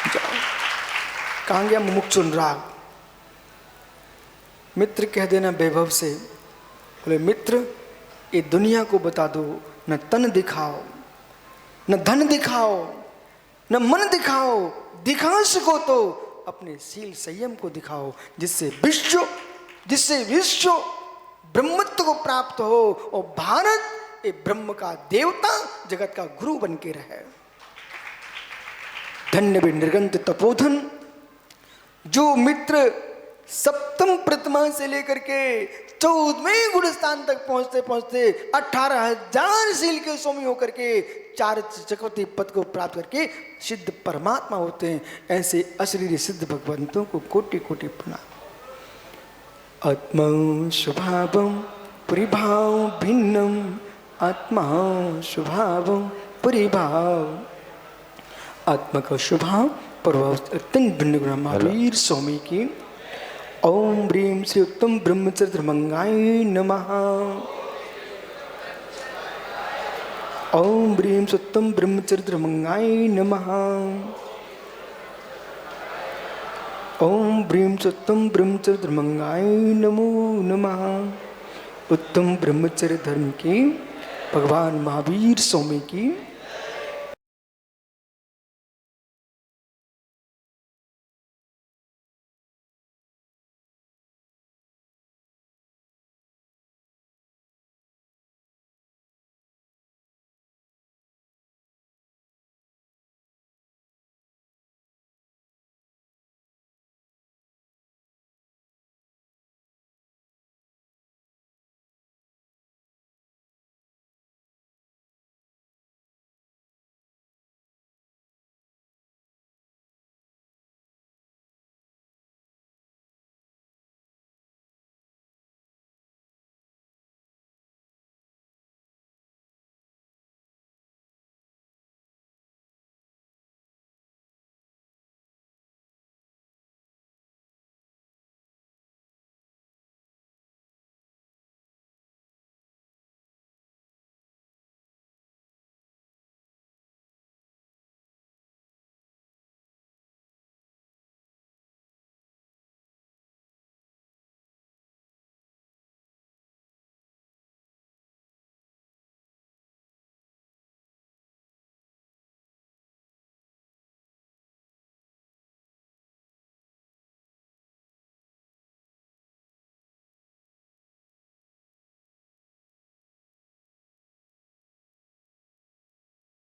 जाओ। कहाँ गया मुमुक्षुन राग? मित्र कह देना वैभव से, बोले मित्र ये दुनिया को बता दो, न तन दिखाओ, न धन दिखाओ, न मन दिखाओ, दिखा सको तो अपने शील संयम को दिखाओ, जिससे विश्व ब्रह्मत्व को प्राप्त हो और भारत एक ब्रह्म का देवता, जगत का गुरु बन के रहे। धन्य भी निर्गंत तपोधन, जो मित्र सप्तम प्रतिमा से लेकर के 14वें गुण स्थान तक पहुंचते पहुंचते 18,000 शील के स्वामी होकर के 4 चक्रवर्ती पद को प्राप्त करके सिद्ध परमात्मा होते हैं। ऐसे अशरीरी सिद्ध भगवंतों को कोटि कोटि प्रणाम। आत्मा स्वभावं परिभाव भिन्नम, आत्मा स्वभावं परिभाव, आत्मा का स्वभाव प्रभाव अत्यंत भिन्न गुण। महावीर स्वामी की ओम ह्रीं श्री उत्तम ब्रह्मचर्य धर्मंगाय नमः। ओम ह्रीं श्री उत्तम ब्रह्मचर्य धर्मंगाय नमः। ओम ह्रीं श्री उत्तम ब्रह्मचर्य धर्मंगाय नमो नमः। उत्तम ब्रह्मचर्य धर्म की भगवान महावीर स्वामी की